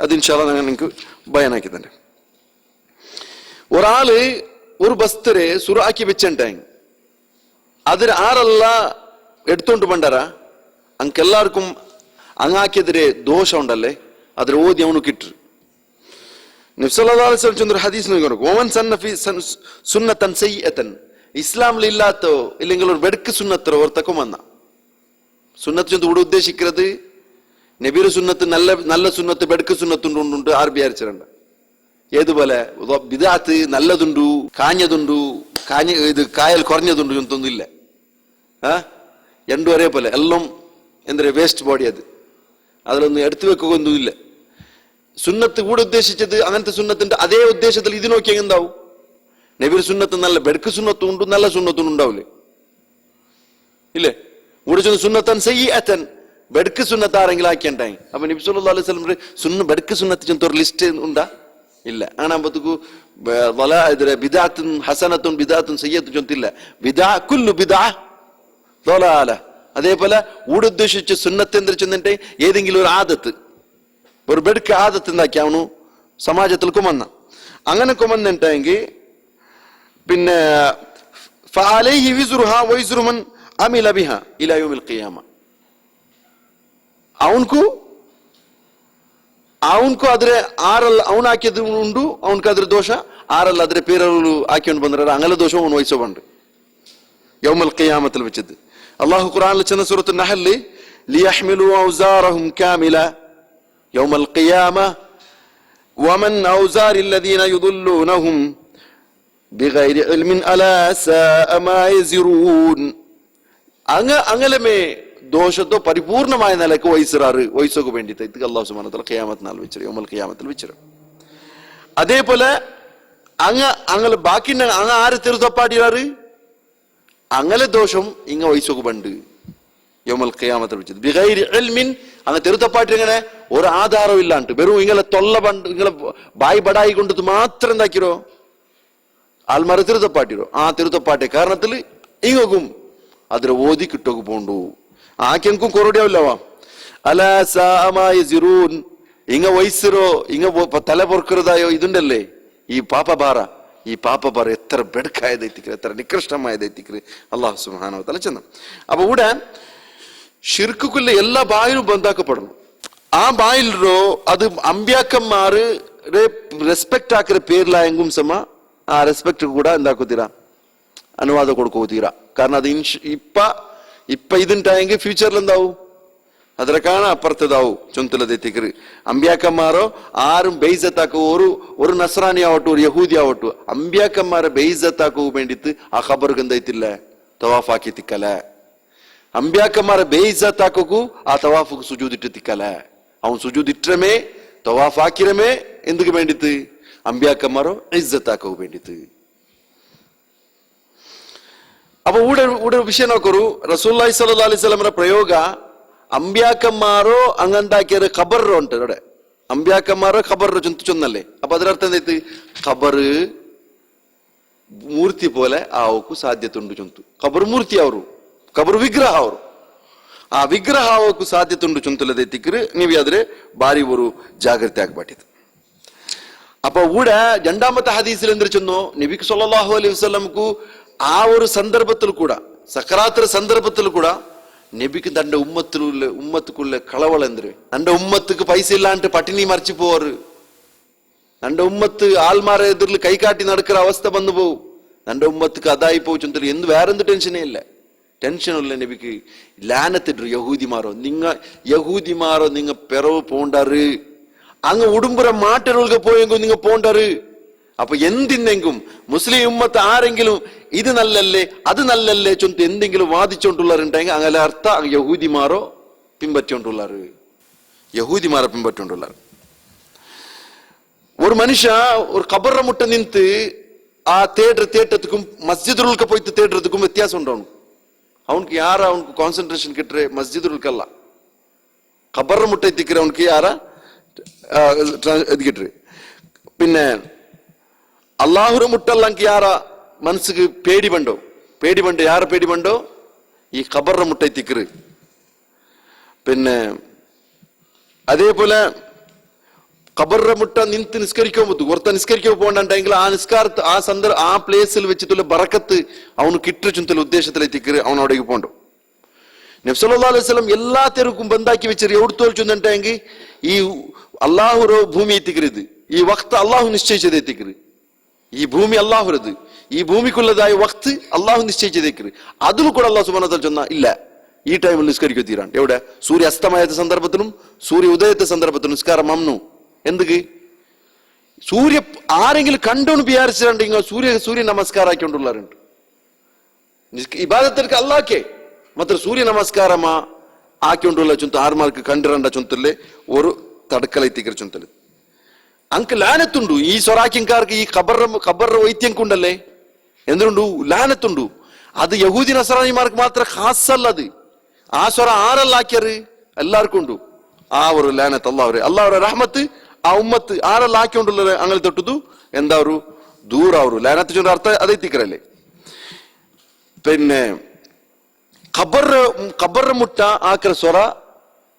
അത് ഇൻഷാ അല്ലാഹ് ഞാൻ നിങ്ങൾക്ക് ബയാനാക്കി തന്നെ. ഒരാള് ഒരു ബസ്തരെ സുറാക്കി വെച്ചിട്ടുണ്ടായി അതിൽ ആരല്ല എടുത്തോണ്ട് പണ്ടാര ಅಂಕೆಲ್ಲಾರ್ക്കും അങ്ങാക്കെതിരെ ദോഷം ഉണ്ടല്ലേ അതിൽ ഓതി അവನು കിട്ടു. നബി സല്ലല്ലാഹു അലൈഹി വസല്ലം ചൊന്ന ഹദീസ് നോക്കണം ഓമൻ സന്നഫി സുന്നതൻ സയ്യിഅതൻ ഇസ്ലാമിൽ ഇല്ലാത്തോ ഇല്ലെങ്കിൽ ഒരു വെടുക്ക് സുന്നത്തോ ഓർത്തക്കും വന്ന സുന്നത്ത് ചൊന്ന് ഇവിടെ ഉദ്ദേശിക്കുന്നത് നബിയുടെ സുന്നത്ത് നല്ല നല്ല സുന്നത്ത് വെടുക്ക് സുന്നത്തുണ്ട് ആർ വിചാരിച്ചിട്ടുണ്ട്. ഏതുപോലെ ബിദാത്ത് നല്ലതുണ്ടു കാഞ്ഞതുണ്ടു ഇത് കായൽ കുറഞ്ഞതുണ്ട് ചൊന്നൊന്നുമില്ല. രണ്ടും ഒരേപോലെ എല്ലാം എന്താ വേസ്റ്റ് ബോഡി അതിലൊന്നും എടുത്തു വെക്കുകയൊന്നുമില്ല. സുന്നത്ത് കൂടെ ഉദ്ദേശിച്ചത് അങ്ങനത്തെ സുന്നത്തിന്റെ അതേ ഉദ്ദേശത്തിൽ ഇത് നോക്കിയാൽ എന്താവും നബിയുടെ സുന്നത്ത് നല്ല വെടുക്ക് സുന്നത്തും ഉണ്ട് നല്ല സുന്നത്തും ഉണ്ടാവില്ലേ ഇല്ലേ. ഇവിടെ ചെന്ന് സുന്നത്തൻ സയ്യിഅതൻ വെടുക്ക് സുന്നത്ത് ആരെങ്കിലും ആക്കിയുണ്ടായി. അപ്പൊ നബി സല്ലല്ലാഹു അലൈഹി വസല്ലം വെടുക്ക് സുന്നത്ത് ചെന്ന ഒരു ലിസ്റ്റ് ഉണ്ടാ ഇല്ല. അങ്ങനെ ആകുമ്പോഴത്തേക്കു ബിദാത്തും ഹസനത്തും ബിദാത്തും സയ്യത്തും ചൊന്നില്ല. ബിദാ കുല്ലു ബിദാ ളലാല. അതേപോലെ ഊടെ ഉദ്ദേശിച്ച് സുന്നത്ത് എന്തിനു ചെന്നിട്ട് ഏതെങ്കിലും ഒരു ആദത്ത് ഒരു ബെടുക്ക് ആദത്ത് എന്താക്കിയാവണു സമാജത്തിൽ കുമന്ന അങ്ങനെ കുമന്നിട്ടെങ്കിൽ പിന്നെ ഫഅലൈഹി വിസ്റുഹാ വഇസ്റു മൻ അമില ബിഹാ ഇലാ യൗമിൽ ഖിയാമ ಅವನ್ಕು ಅದ್ರೆ ಆರಲ್ಲ ಅವನು ಹಾಕಿದ್ದು ಉಂಡು ಅವನ್ಕು ಅದ್ರ ದೋಷ ಆರಲ್ಲ ಅದ್ರ ಪೇರಲು ಹಾಕಿಕೊಂಡು ಬಂದ್ರ ಅಂಗಲ ದೋಷ ಅವನು ವಹಿಸೋಬಂಡು ಯೌಮಲ್ ಕಿಯಾಮത്തിൽ വെച്ചത്. അല്ലാഹു ഖുർആനിൽ ചെന്ന സൂറത്തുൽ നഹ്ൽ ലിയഹ്മിലു ഔസാറഹും കാമില യൗമൽ ഖിയാമ വമൻ ഔസാരിൽ ലദീന യുദുല്ലൂനഹും ബിഗൈരി ഇൽമിൻ അലാ സാഅ മാ യസിറൂൻ. അങ്ങലമേ ദോഷത്തോ പരിപൂർണമായ നിലക്ക് വയസ്സോക്ക് വേണ്ടിയിട്ട് ഇത് അല്ലാഹു സുബ്ഹാനഹു വ തആല ഖിയാമത്ത് നാൾ വെച്ചിരും യൗമൽ ഖിയാമത്തിൽ വെച്ചിരും. അതേപോലെ അങ്ങ് ബാക്കി അങ്ങ് ആര് തിരുത്തപ്പാടിയാറ് അങ്ങനെ ദോഷം ഇങ്ങ വയസ്സോക്ക് പണ്ട് യൗമൽ ഖിയാമത്തിൽ വെച്ചത് ബിഗൈരി ഇൽമിൻ അങ്ങ് തിരുത്തപ്പാട്ടി എങ്ങനെ ഒരു ആധാരം ഇല്ലാണ്ട് വെറും ഇങ്ങളെ തൊള്ള പണ്ട് ഇങ്ങളെ ബായ് ബടായി കൊണ്ടത് മാത്രം എന്താക്കിരോ ആൽമാര തിരുത്തപ്പാട്ടിരോ ആ തിരുത്തപ്പാട്ടെ കാരണത്തിൽ ഇങ്ങക്കും അതിന് ഓതി കിട്ടോക്ക് പോണ്ടു ആക്കെങ്കും കൊറോടിയാവില്ലവാ അലാ സാമായ സിറൂൻ ഇങ്ങ വയസ്സരോ ഇങ്ങ തല പൊറുക്കരുതായോ ഇതുണ്ടല്ലേ ഈ പാപ്പഭാര എത്ര ബെടുക്കായതെത്തിക്കറ് എത്ര നികൃഷ്ടമായതെത്തിക്കറ് അല്ലാഹു സുബ്ഹാനഹു വ തആല ചെന്ന. അപ്പൊ ഇവിടെ ഷിർക്കുള്ള എല്ലാ ബായിലും ബന്ധാക്കപ്പെടണം. ആ ബായിലോ അത് അമ്പ്യാക്കന്മാര് റെസ്പെക്ട് ആക്കിற പേരിലായെങ്കും സമ ആ റെസ്പെക്ട് ಕೂಡ എന്താക്കുತೀರಾ അനുവാദ കൊടുക്കൂതീരാ. കാരണം അത് ഇപ്പ ഇതുണ്ടായെങ്കിൽ ഫ്യൂച്ചറിൽ എന്താവും അതിലേക്കാണ് അപ്പുറത്തതാവും ചൊന്തലതെത്തിക്കറ്. അമ്പ്യാക്കന്മാരോ ആരും ബെയ്സത്താക്കൂ ഒരു നസ്രാനി ആവട്ടു ഒരു യഹൂദി ആവട്ടു അമ്പ്യാക്കന്മാരെ ബെയ്സത്താക്കൂ വേണ്ടിട്ട് ആ ഖബർക്ക് എന്തായിത്തില്ല തവാഫാക്കി തിക്കല. അമ്പ്യാക്കന്മാരെ ബെയ്സത്താക്കൂ ആ തവാഫുക്ക് സുജൂദിട്ട് തിക്കല. അവൻ സുജൂദിട്ടമേ തവാഫാക്കിരമേ എന്തുക്ക് വേണ്ടിട്ട് അമ്പ്യാക്കന്മാരോ ഇസ്സത്താക്കൂ വേണ്ടിട്ട്. അപ്പൊ ഊടെ വിഷയം നോക്കൂ റസൂലുള്ളാഹി സ്വല്ലല്ലാഹു അലൈഹി വസല്ലമರ ಪ್ರಯೋಗ ಅಂಬ್ಯಾಕന്മാരോ അങ്ങന്താക്കിയ ഖബറോ ഉണ്ട് അവിടെ ಅಂಬ್ಯಾಕന്മാരോ ഖബറോ ചൊന്നല്ലേ. അപ്പൊ അതിനർത്ഥം എന്തായിട്ട് ഖബർ ಮೂರ್ತಿ പോലെ ಆವಕ್ಕೂ ಸಾಧ್ಯತೆ ಉಂಟು ಚೊಂತು ഖബർ ಮೂರ್ತಿ ಅವರು ഖബർ ವಿಗ್ರಹ ಅವರು ಆ ವಿಗ್ರಹ ಆವಕ್ಕೂ ಸಾಧ್ಯತೆ ಉಂಟು ಚೊಂತುಲದೆತ್ತಿಕ್ರು ನೀವು ಆದ್ರೆ ಬಾರಿ ഒരു ಜಾಗೃತಿ ಆಗ್ಬಾಟಿತ್ತು. അപ്പൊ ഇവിടെ രണ്ടാമത്തെ ഹദീസിൽ എന്തിനു ചെന്നു നബി സല്ലല്ലാഹു അലൈഹി വസല്ലംക്കു ആ ഒരു സന്ദർഭത്തിൽ കൂടെ സക്കറാത്ര സന്ദർഭത്തിൽ കൂടെ നബിക്ക് തന്റെ ഉമ്മത്തുക്കുള്ള കളവള എന്തിന് തന്റെ ഉമ്മത്തുക്ക് പൈസ ഇല്ലാണ്ട് പട്ടിണി മറിച്ചു പോവാറ് നന്റെ ഉമ്മത്ത് ആൽമാരെ എതിരിൽ കൈകാട്ടി നടക്കുന്ന അവസ്ഥ വന്നു പോവും. നന്റെ ഉമ്മത്തുക്ക് അതായി പോയി എന്ത് വേറെന്ത് ടെൻഷനേ ഇല്ല. ടെൻഷനുള്ള നബിക്ക് ലാനത്തിട്ട് യഹൂദിമാരോ നിങ്ങ പിറവ് പോണ്ടാറ്, അങ്ങ് ഉടുമ്പുറ മാറ്ററുകൾക്ക് പോയെങ്കിൽ നിങ്ങ പോണ്ടാറ്. അപ്പൊ എന്തിന്നെങ്കും മുസ്ലിം ഉമ്മത്ത് ആരെങ്കിലും ഇത് നല്ലല്ലേ അത് നല്ലല്ലേ ചൊന്ത് എന്തെങ്കിലും വാദിച്ചോണ്ടുള്ളവരുണ്ടെങ്കിൽ അങ്ങനെ അർത്ഥ യഹൂദിമാരോ പിൻപറ്റിക്കൊണ്ടുള്ളാറ്. ഒരു മനുഷ്യ ഒരു കബറ മുട്ട നിന്ത് ആ തേട്ടത്തുക്കും മസ്ജിദുകൾക്ക് പോയിട്ട് തേടുறதுக்கும் വ്യത്യാസം ഉണ്ടാവും. അവനക്ക് യാരാ അവനക്ക് കോൺസെൻട്രേഷൻ കിട്ടേ മസ്ജിദുകൾക്കല്ല, കബറ മുട്ട എത്തിக்கிற അവനക്ക് യാരാ ഇത് കിട്ടേ. പിന്നെ അള്ളാഹുര മുട്ടല്ലെങ്കിൽ യാരാ മനസ്സുക്ക് പേടി പണ്ടോ യാര പേടി പണ്ടോ ഈ കബറ മുട്ട എത്തിக்கிற. പിന്നെ അതേപോലെ കബറ മുട്ട നിന്ത് നിസ്കരിക്കാൻ പറ്റും. ഒരുത്ത നിസ്കരിക്കാൻ പോകണ്ടെങ്കിൽ ആ പ്ലേസിൽ വെച്ചിട്ടുള്ള ബറക്കത്ത് അവന് കിട്ടുന്ന ഉദ്ദേശത്തിലെത്തിക്കറ് അവൻ അവിടേക്ക് പോകണ്ടോ. നബി സല്ലല്ലാഹു അലൈഹി വസല്ലം എല്ലാ തെരുക്കും ബന്ധാക്കി വെച്ചിട്ട് എവിടുത്തോൽ ചൊന്നിട്ടെങ്കിൽ ഈ അള്ളാഹുരോ ഭൂമി എത്തിക്കരുത്, ഈ വക്ത് അള്ളാഹു നിശ്ചയിച്ചത് എത്തിക്കരുത്. ഈ ഭൂമി അള്ളാഹുരത്, ഈ ഭൂമിക്കുള്ളതായ വക്ത് അള്ളാഹു നിശ്ചയിച്ചതേക്കരുത്. അതിൽ കൂടെ അള്ളാഹു സുബ്ഹാനഹു വ തആല ചൊന്ന ഇല്ല, ഈ ടൈമിൽ നിസ്കരിക്കുക തീരാണ്. എവിടെ? സൂര്യ അസ്തമയത്തെ സന്ദർഭത്തിലും സൂര്യ ഉദയത്തെ സന്ദർഭത്തിലും നിസ്കാരം മംനു. എന്തുക്ക്? സൂര്യ ആരെങ്കിലും കണ്ടോന്ന് വിചാരിച്ചിട്ടുണ്ടെങ്കിൽ സൂര്യ നമസ്കാരം ആക്കിക്കൊണ്ടുള്ളവരുണ്ട്. ഇബാദത്തിற்கு അല്ലാഹ്ക്കേ മാത്ര സൂര്യ നമസ്കാരമാ ആക്കിക്കൊണ്ടുള്ള ചൊന്ത ആർമാർക്ക് കണ്ടിരണ്ട ചൊന്തല്ലേ ഒരു തടക്കലെത്തിക്കര ചൊന്തല് അങ്ക് ലാനത്തുണ്ടു. ഈ സ്വറാക്കിൻകാർക്ക് ഈ ഖബർ വൈദ്യംക്കുണ്ടല്ലേ എന്തുണ്ടു ലാനത്തുണ്ടു. അത് യഹൂദി നസറാനിമാർക്ക് മാത്രം ഖാസല്ല. അത് ആ സ്വറ ആരല്ലാക്കിയറ് എല്ലാവർക്കും ഉണ്ടു. ആ ഒരു ലാനത്ത് അള്ളാഹുരെ റഹ്മത്ത് ആ ഉമ്മത്ത് ആരെല്ലാം ആക്കിക്കൊണ്ടുള്ളത് അങ്ങനെ തൊട്ടതു എന്താ ഒരു ദൂര ഒരു ലാനത്ത് ചൊണ്ട അർത്ഥം അതെത്തിക്കറല്ലേ. പിന്നെ ഖബർ മുട്ട ആക്കിற സ്വറ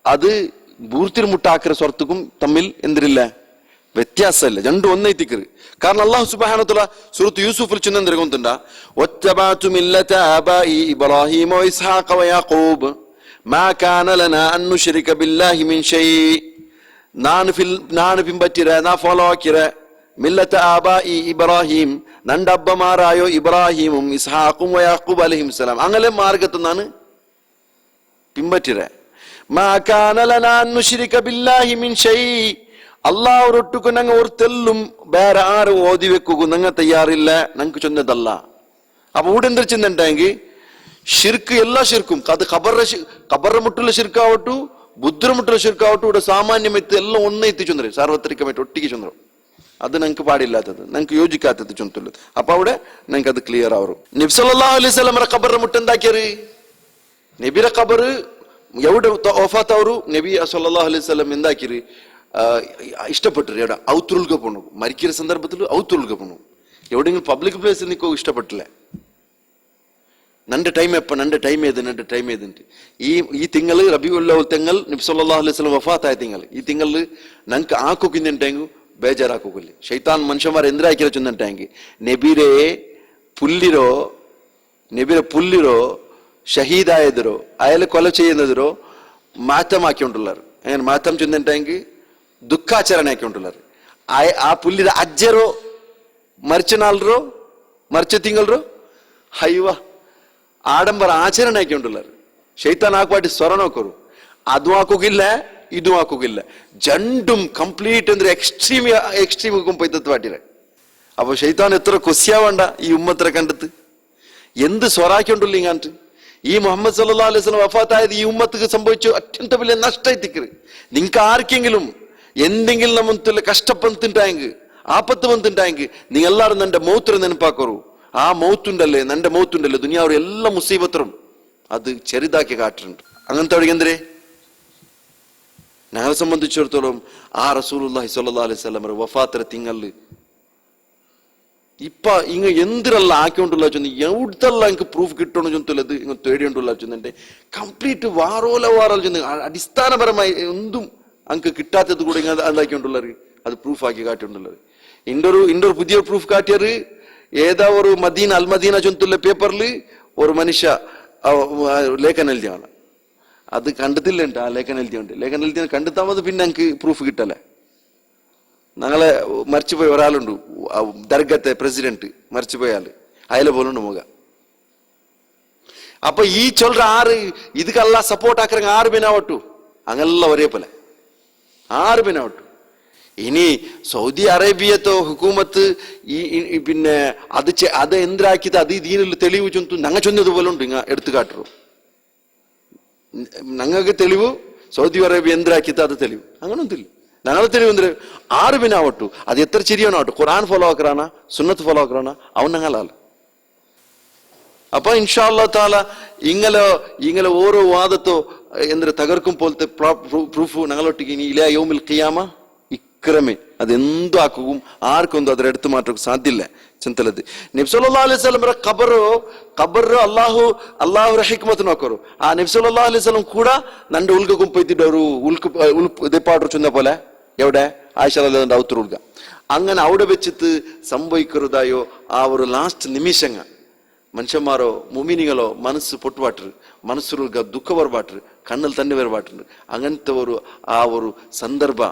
അത് ബൂർത്തിർ മുട്ട ആക്കിற സ്വറത്തുക്കും തമ്മിൽ എന്തിരില്ല വ്യത്യാസമല്ല, രണ്ടും ഒന്നെത്തിക്കറ്. കാരണം അല്ലാഹു സുബ്ഹാനഹു വ തആല സൂറത്ത് യൂസുഫിൽ ചെന്നെന്തിരകൊണ്ടുണ്ട വത്തബഅതു മില്ലത ആബാഇ ഇബ്രാഹിമ വഇസ്ഹാഖ വയാഖൂബ് മാ കാന ലനാ അൻ നുശ്രിക ബില്ലാഹി മിൻ ഷൈഇ. ನಾನು ಪಿಂಬತ್ತಿರ ನಾ ಫಾಲೋ ಹಾಕಿರ ಮಿಲ್ಲತ ಆಬಾಯಿ ഇബ്രാഹിം നന്റെ അബ്ബമാരായോ ഇബ്രാഹിമും ഇസ്ഹാഖും യാഖൂബ് അലൈഹിസ്സലാം അങ്ങനെ മാർഗത്തെ ನಾನು പിൻപറ്റിര. മാ കാന ലനാ അൻ നുശ്രിക ബില്ലാഹി മിൻ ഷൈഇ. അല്ലാഹുരൊട്ടുക്കു ഞങ്ങ ഒരു തെല്ലും വേറെ ആര് ഓതി വെക്കുക ഞങ്ങ തയ്യാറില്ല, ഞങ്ങൾക്ക് ചൊന്നതല്ല. അപ്പൊ ഇവിടെ എന്തൊരു ചിന്തണ്ടെങ്കിൽ ഷിർക്ക് എല്ലാ ഷിർക്കും അത് ഖബറ മുട്ടുള്ള ഷിർക്കാവട്ടു ബുദ്ധ മുട്ടുള്ള ഷിർക്കാവട്ടു ഇവിടെ സാമാന്യമെത്തി എല്ലാം ഒന്നേ എത്തിച്ചൊന്നേ സാർവത്രികമായിട്ട് ഒട്ടിക്ക് ചൊന്നരും. അത് ഞങ്ങൾക്ക് പാടില്ലാത്തത്, ഞങ്ങൾക്ക് യോജിക്കാത്തത് ചൊന്നുള്ളത്. അപ്പൊ അവിടെ ഞങ്ങൾക്ക് അത് ക്ലിയർ ആവും. നബി സല്ലല്ലാഹു അലൈഹി വസല്ലമയുടെ ഖബറിന്റെ മുട്ട എന്താക്കിയത്? നബിയുടെ ഖബർ എവിടെ വഫാത്തവരു നബി സല്ലല്ലാഹു അലൈഹി വസല്ലം എന്താക്കിയത്? ഇഷ്ടപ്പെട്ടു എവിടെ ഔത്തുൽക പോണു, മരിക്കുന്ന സന്ദർഭത്തിൽ ഔത്തുൽക പോണു. എവിടെയെങ്കിലും പബ്ലിക് പ്ലേസിൽ നിൽക്കോ ഇഷ്ടപ്പെട്ടില്ല. നന്റെ ടൈം ഏതുണ്ട് ഈ തിങ്കൾ റബീഉൽ അവ്വൽ തിങ്കൾ നബി സല്ലല്ലാഹു അലൈഹി വസല്ലം വഫാത്തായ തിങ്കൾ. ഈ തിങ്കളിൽ ഞങ്ങൾക്ക് ആക്കൊക്കിന്നുണ്ടെങ്കിൽ ಬೇಜಾರಾಕೋಗಲ್ಲಿ. ಶೈತಾನ್ ಮನುಷ್ಯಮಾರ ಎಂದ್ರೆ ಹಾಕಿರೋ ಚಂದಂಟಾಂಗಿ ನೆಬಿರೆ പുല്ലിരോ ഷഹീദായതിരോ അയാൾ കൊല ചെയ്യുന്നതിരോ മാറ്റം ആക്കിക്കൊണ്ടുള്ളാർ. അങ്ങനെ മാറ്റം ചെന്നിട്ടെങ്കിൽ ദുഃഖാചരണ ആക്കിക്കൊണ്ടുള്ളാർ. ആ പുല്ലിര അജ്ജരോ മരിച്ച നാളോ മരിച്ച തിങ്കളോ ഹൈവ ആഡംബರ ಆಚರಣೆ ಆಕಿಕೊಂಡುಳ್ಳಾರ. ಶೈತಾನ್ ಹಾಕುವಾಟಿ ಸ್ವರ ನೋಕರು ಅದು ಹಾಕೋಗಿಲ್ಲ ಇದು ಹಾಕೋಗಿಲ್ಲ, ಜಂಡುം ಕಂಪ್ಲೀಟ್ ಅಂದ್ರೆ ಎಕ್ಸ್ಟ್ರೀಮ್ ಪೈತತ್ വാട്ടിരെ. അപ്പൊ ഷൈത്താൻ എത്ര കൊസ്യാവണ്ട ഈ ഉമ്മത്തിനെ കണ്ടെത്ത് എന്ത് സ്വറാക്കൊണ്ടുള്ള ഇങ്ങാണ്ട്. ഈ മുഹമ്മദ് സല്ലല്ലാഹു അലൈഹി വസല്ലം വഫാത്തായത് ഈ ഉമ്മത്തിക്ക് സംഭവിച്ചു അത്യന്ത വലിയ നഷ്ടത്തിക്കറ്. നിങ്ങൾക്ക് ആർക്കെങ്കിലും എന്തെങ്കിലും നമ്മ കഷ്ടപ്പെട്ടുണ്ടായെങ്കിൽ ആപത്ത് വന്നിട്ടുണ്ടായെങ്കിൽ നിങ്ങൾ എല്ലാവരും നന്റെ മൗത്തിനെ നെനപ്പാക്കറു. ആ മൗത്തുണ്ടല്ലേ നന്റെ മൗത്തുണ്ടല്ലേ ദുനിയാവ് എല്ലാ മുസീബത്തറും അത് ചെറുതാക്കി കാട്ടുന്നുണ്ട്. അങ്ങനത്തെ അവിടെ എന്തേ ഞങ്ങളെ സംബന്ധിച്ചിടത്തോളം ആ റസൂലുള്ളാഹി സ്വല്ലല്ലാഹു അലൈഹി വസല്ലം വഫാത്തര തിങ്ങല് ഇപ്പൊ ഇങ്ങ എന്തിരല്ല ആക്കിക്കൊണ്ടുള്ള ചൊന്ന് എവിടത്തല്ല എനിക്ക് പ്രൂഫ് കിട്ടണം ചൊന്നുള്ളത് ഇങ്ങ തേടിയോണ്ടുള്ള ചൊന്നെ കംപ്ലീറ്റ് വാറോല ചൊന്ന് അടിസ്ഥാനപരമായി എന്തും അങ്ങ് കിട്ടാത്തത് കൂടെ ഇങ്ങനെ എന്താക്കിക്കൊണ്ടുള്ളത് അത് പ്രൂഫ് ആക്കി കാട്ടിക്കൊണ്ടുള്ളത്. ഇന്റെ ഒരു പുതിയ പ്രൂഫ് കാട്ടിയത് ഏതാ ഒരു മദീന അൽ മദീന ചൊന്നുള്ള പേപ്പറിൽ ഒരു മനുഷ്യ ലേഖനം എഴുതിയാണ്. അത് കണ്ടെത്തില്ലുണ്ട്. ആ ലേഖനം എഴുതിയുണ്ട്. ലേഖനം എഴുതിയ കണ്ടെത്താമത് പിന്നെ എനിക്ക് പ്രൂഫ് കിട്ടല്ലേ. ഞങ്ങളെ മരിച്ചുപോയ ഒരാളുണ്ട്, ദർഗത്തെ പ്രസിഡന്റ് മരിച്ചുപോയാൽ അയല പോലുണ്ട് മുഖ. അപ്പൊ ഈ ചൊല്ற ആറ് ഇതുക്കല്ല സപ്പോർട്ട് ആക്കറ ആറ് പേനാവട്ടു അങ്ങനെല്ലാം ഒരേ പോലെ ആറ് പേനാവട്ടു. ഇനി സൗദി അറേബ്യത്തോ ഹുക്കൂമത്ത് ഈ പിന്നെ അത് എന്തിനാക്കിയത് അത് ദീനിൽ തെളിവ് ചൊന്തു ഞങ്ങൾ ചൊന്നതുപോലെ ഉണ്ട്. ഇങ്ങ എടുത്തു കാട്ടു ഞങ്ങൾക്ക് തെളിവ് സൗദി അറേബ്യ എന്തിനാക്കിയത് അത് തെളിവ് അങ്ങനൊന്നുമില്ല. ഞങ്ങളെ തെളിവ് എന്തിന് ആറ് പേനാവട്ടു അത് എത്ര ശരിയാണോട്ടു ഖുർആൻ ഫോളോ ആക്കറാനാ സുന്നത്ത് ഫോളോ ആക്കറാനാ അവൻ ഞങ്ങളാൽ. അപ്പൊ ഇൻഷാ അല്ലാഹു തആല ഇങ്ങനെ ഓരോ വാദത്തോ എന്തൊരു തകർക്കും പോലത്തെ പ്രൂഫ് ഞങ്ങളൊട്ടിക്ക് ഇനി ഇലാ യൗമിൽ ഖിയാമ ഇക്രമേ അതെന്തോ ആക്കും ആർക്കൊന്നും അതിൽ എടുത്തു മാറ്റാൻ സാധ്യല്ല ചിന്തലത്. നബി സല്ലല്ലാഹു അലൈഹി വസല്ലം ഖബർ അല്ലാഹു ಹಿಕ್ಮತ್ നോക്കರು. ആ നബി സല്ലല്ലാഹു അലൈഹി വസല്ലം കൂടെ നന്റെ ഉൽക്കും പോയിട്ട് ഒരു ഉൽപ്പാട്ടു ചൊന്ന പോലെ എവിടെ ആയിഷ റളിയല്ലാഹു ഔത്തർ ഉൽക അങ്ങനെ അവിടെ വെച്ചിട്ട് സംഭവിക്കുന്നതായോ ആ ഒരു ലാസ്റ്റ് നിമിഷങ്ങ മനുഷ്യന്മാരോ മുമിനികളോ മനസ്സ് പൊട്ടുപാട്ടു മനസ്സുകൾക്ക് ദുഃഖ ബർബാട്ടു കണ്ണിൽ തന്നെ ബർബാട്ടുണ്ട്. അങ്ങനത്തെ ആ ഒരു സന്ദർഭ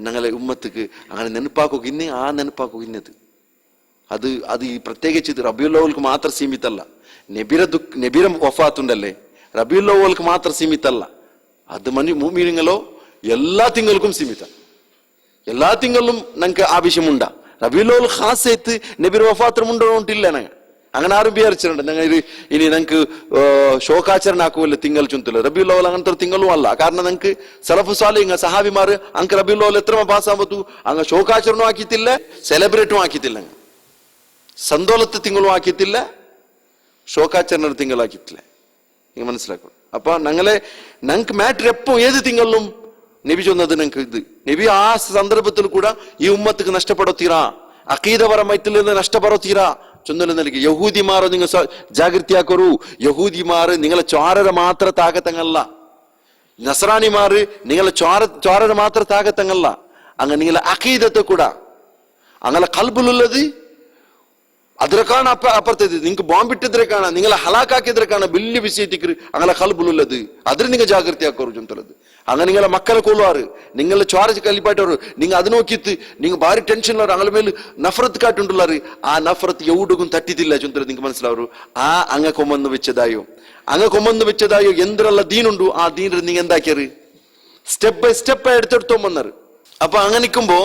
ഞങ്ങളെ ഉമ്മത്തിക്ക് അങ്ങനെ നെനപ്പാക്കുക ഇന്നേ ആ നെനപ്പാക്കുക ഇന്നത് അത് ഈ പ്രത്യേകിച്ച് ഇത് റബിയുൽ മാത്രം സീമിതല്ല. നബിര വഫാത്തുണ്ടല്ലേ റബിയുൽ അവ്വൽക്ക് മാത്രം സീമിതല്ല. അത് മുഅ്മിനീങ്ങളോ എല്ലാ തിങ്ങൾക്കും സീമിത. എല്ലാ തിങ്കളിലും ഞങ്ങൾക്ക് ആവശ്യമുണ്ടാ. റബിയുൽ അവ്വൽ ഖാസായിട്ട് നബിര വഫാത്തുമുണ്ടോണ്ടില്ല ഞങ്ങൾ അങ്ങനെ ആരും വിചാരിച്ചിട്ടുണ്ട് ഞങ്ങൾ ഇനി ഞങ്ങൾക്ക് ശോകാചരണ ആക്കുമല്ലോ തിങ്കൾ ചുന്തല്. റബിയുൽ അവ്വൽ അങ്ങനത്തെ ഒരു തിങ്കളും അല്ല. കാരണം ഞങ്ങൾക്ക് സലഫു സാലിഹ് സഹാബിമാർ അങ്ങ് റബിയുൽ അവ്വൽ എത്ര പാസ്സാൻ പറ്റൂ അങ്ങ് ശോകാചരണവും ആക്കിയിട്ടില്ല സെലിബ്രേറ്റും ആക്കിയിട്ടില്ല സന്തോളത്തെ തിങ്കളും ആക്കിയിട്ടില്ല ശോകാചരണ തിങ്കളാക്കിയിട്ടില്ല. നിങ്ങൾ മനസ്സിലാക്കും. അപ്പൊ ഞങ്ങൾക്ക് മാറ്റർ എപ്പോ ഏത് തിങ്കളിലും നബി ചൊന്നത് ഞങ്ങൾക്ക് ഇത് നബി ആ സന്ദർഭത്തിൽ കൂടെ ഈ ഉമ്മത്തിക്ക് നഷ്ടപ്പെടത്തീരാ അഖീദപരമായിട്ടുള്ള നഷ്ടപ്പെടത്തീരാ ചൊന്നല നൽകി. യഹൂദിമാർ നിങ്ങൾ ജാഗ്രതയാക്കൂ. യഹൂദിമാർ നിങ്ങളെ ചോരര മാത്ര താകത്തങ്ങല്ല. നസ്രാനിമാര് നിങ്ങളെ ചോരര മാത്ര താകത്തങ്ങല്ല. അങ്ങനെ നിങ്ങളെ അഖീദത്തെ കൂടെ അങ്ങനെ കൽബിലുള്ളത് അതിരക്കാണ് അപ്പുറത്തേത് നിങ്ങൾക്ക് ബോംബിട്ടതിരക്കാണ് നിങ്ങളെ ഹലാക്കാക്കിയതിരക്കാണ് വലിയ വിഷയത്തിക്ക് അങ്ങനെ കൽബിലുള്ളത് അതിന് നിങ്ങൾ ജാഗ്രതയാക്കൂ ചൊന്തലത്. അങ്ങനെ നിങ്ങളെ മക്കളെ കൊള്ളുവാറ് നിങ്ങളെ ചോര കല്ലിപ്പായിട്ടവർ നിങ്ങൾ അത് നോക്കിയിട്ട് നിങ്ങൾ ഭാരി ടെൻഷനുള്ളവർ അങ്ങനെ മേൽ നഫറത്ത് കാട്ടുണ്ടുള്ളവർ ആ നഫറത്ത് എവിടെയും തട്ടിത്തില്ല ചൊന്തലത് നിങ്ങൾക്ക് മനസ്സിലാവൂ. ആ അങ്ങ കൊമ്മന്ന് വെച്ചതായോ എന്തെല്ലാം ദീനുണ്ടു ആ ദീനിൽ നിങ്ങൾ എന്താക്കിയാറ് സ്റ്റെപ്പ് ബൈ സ്റ്റെപ്പ് എടുത്തെടുത്തോ വന്നത്. അപ്പൊ അങ്ങനെ നിൽക്കുമ്പോ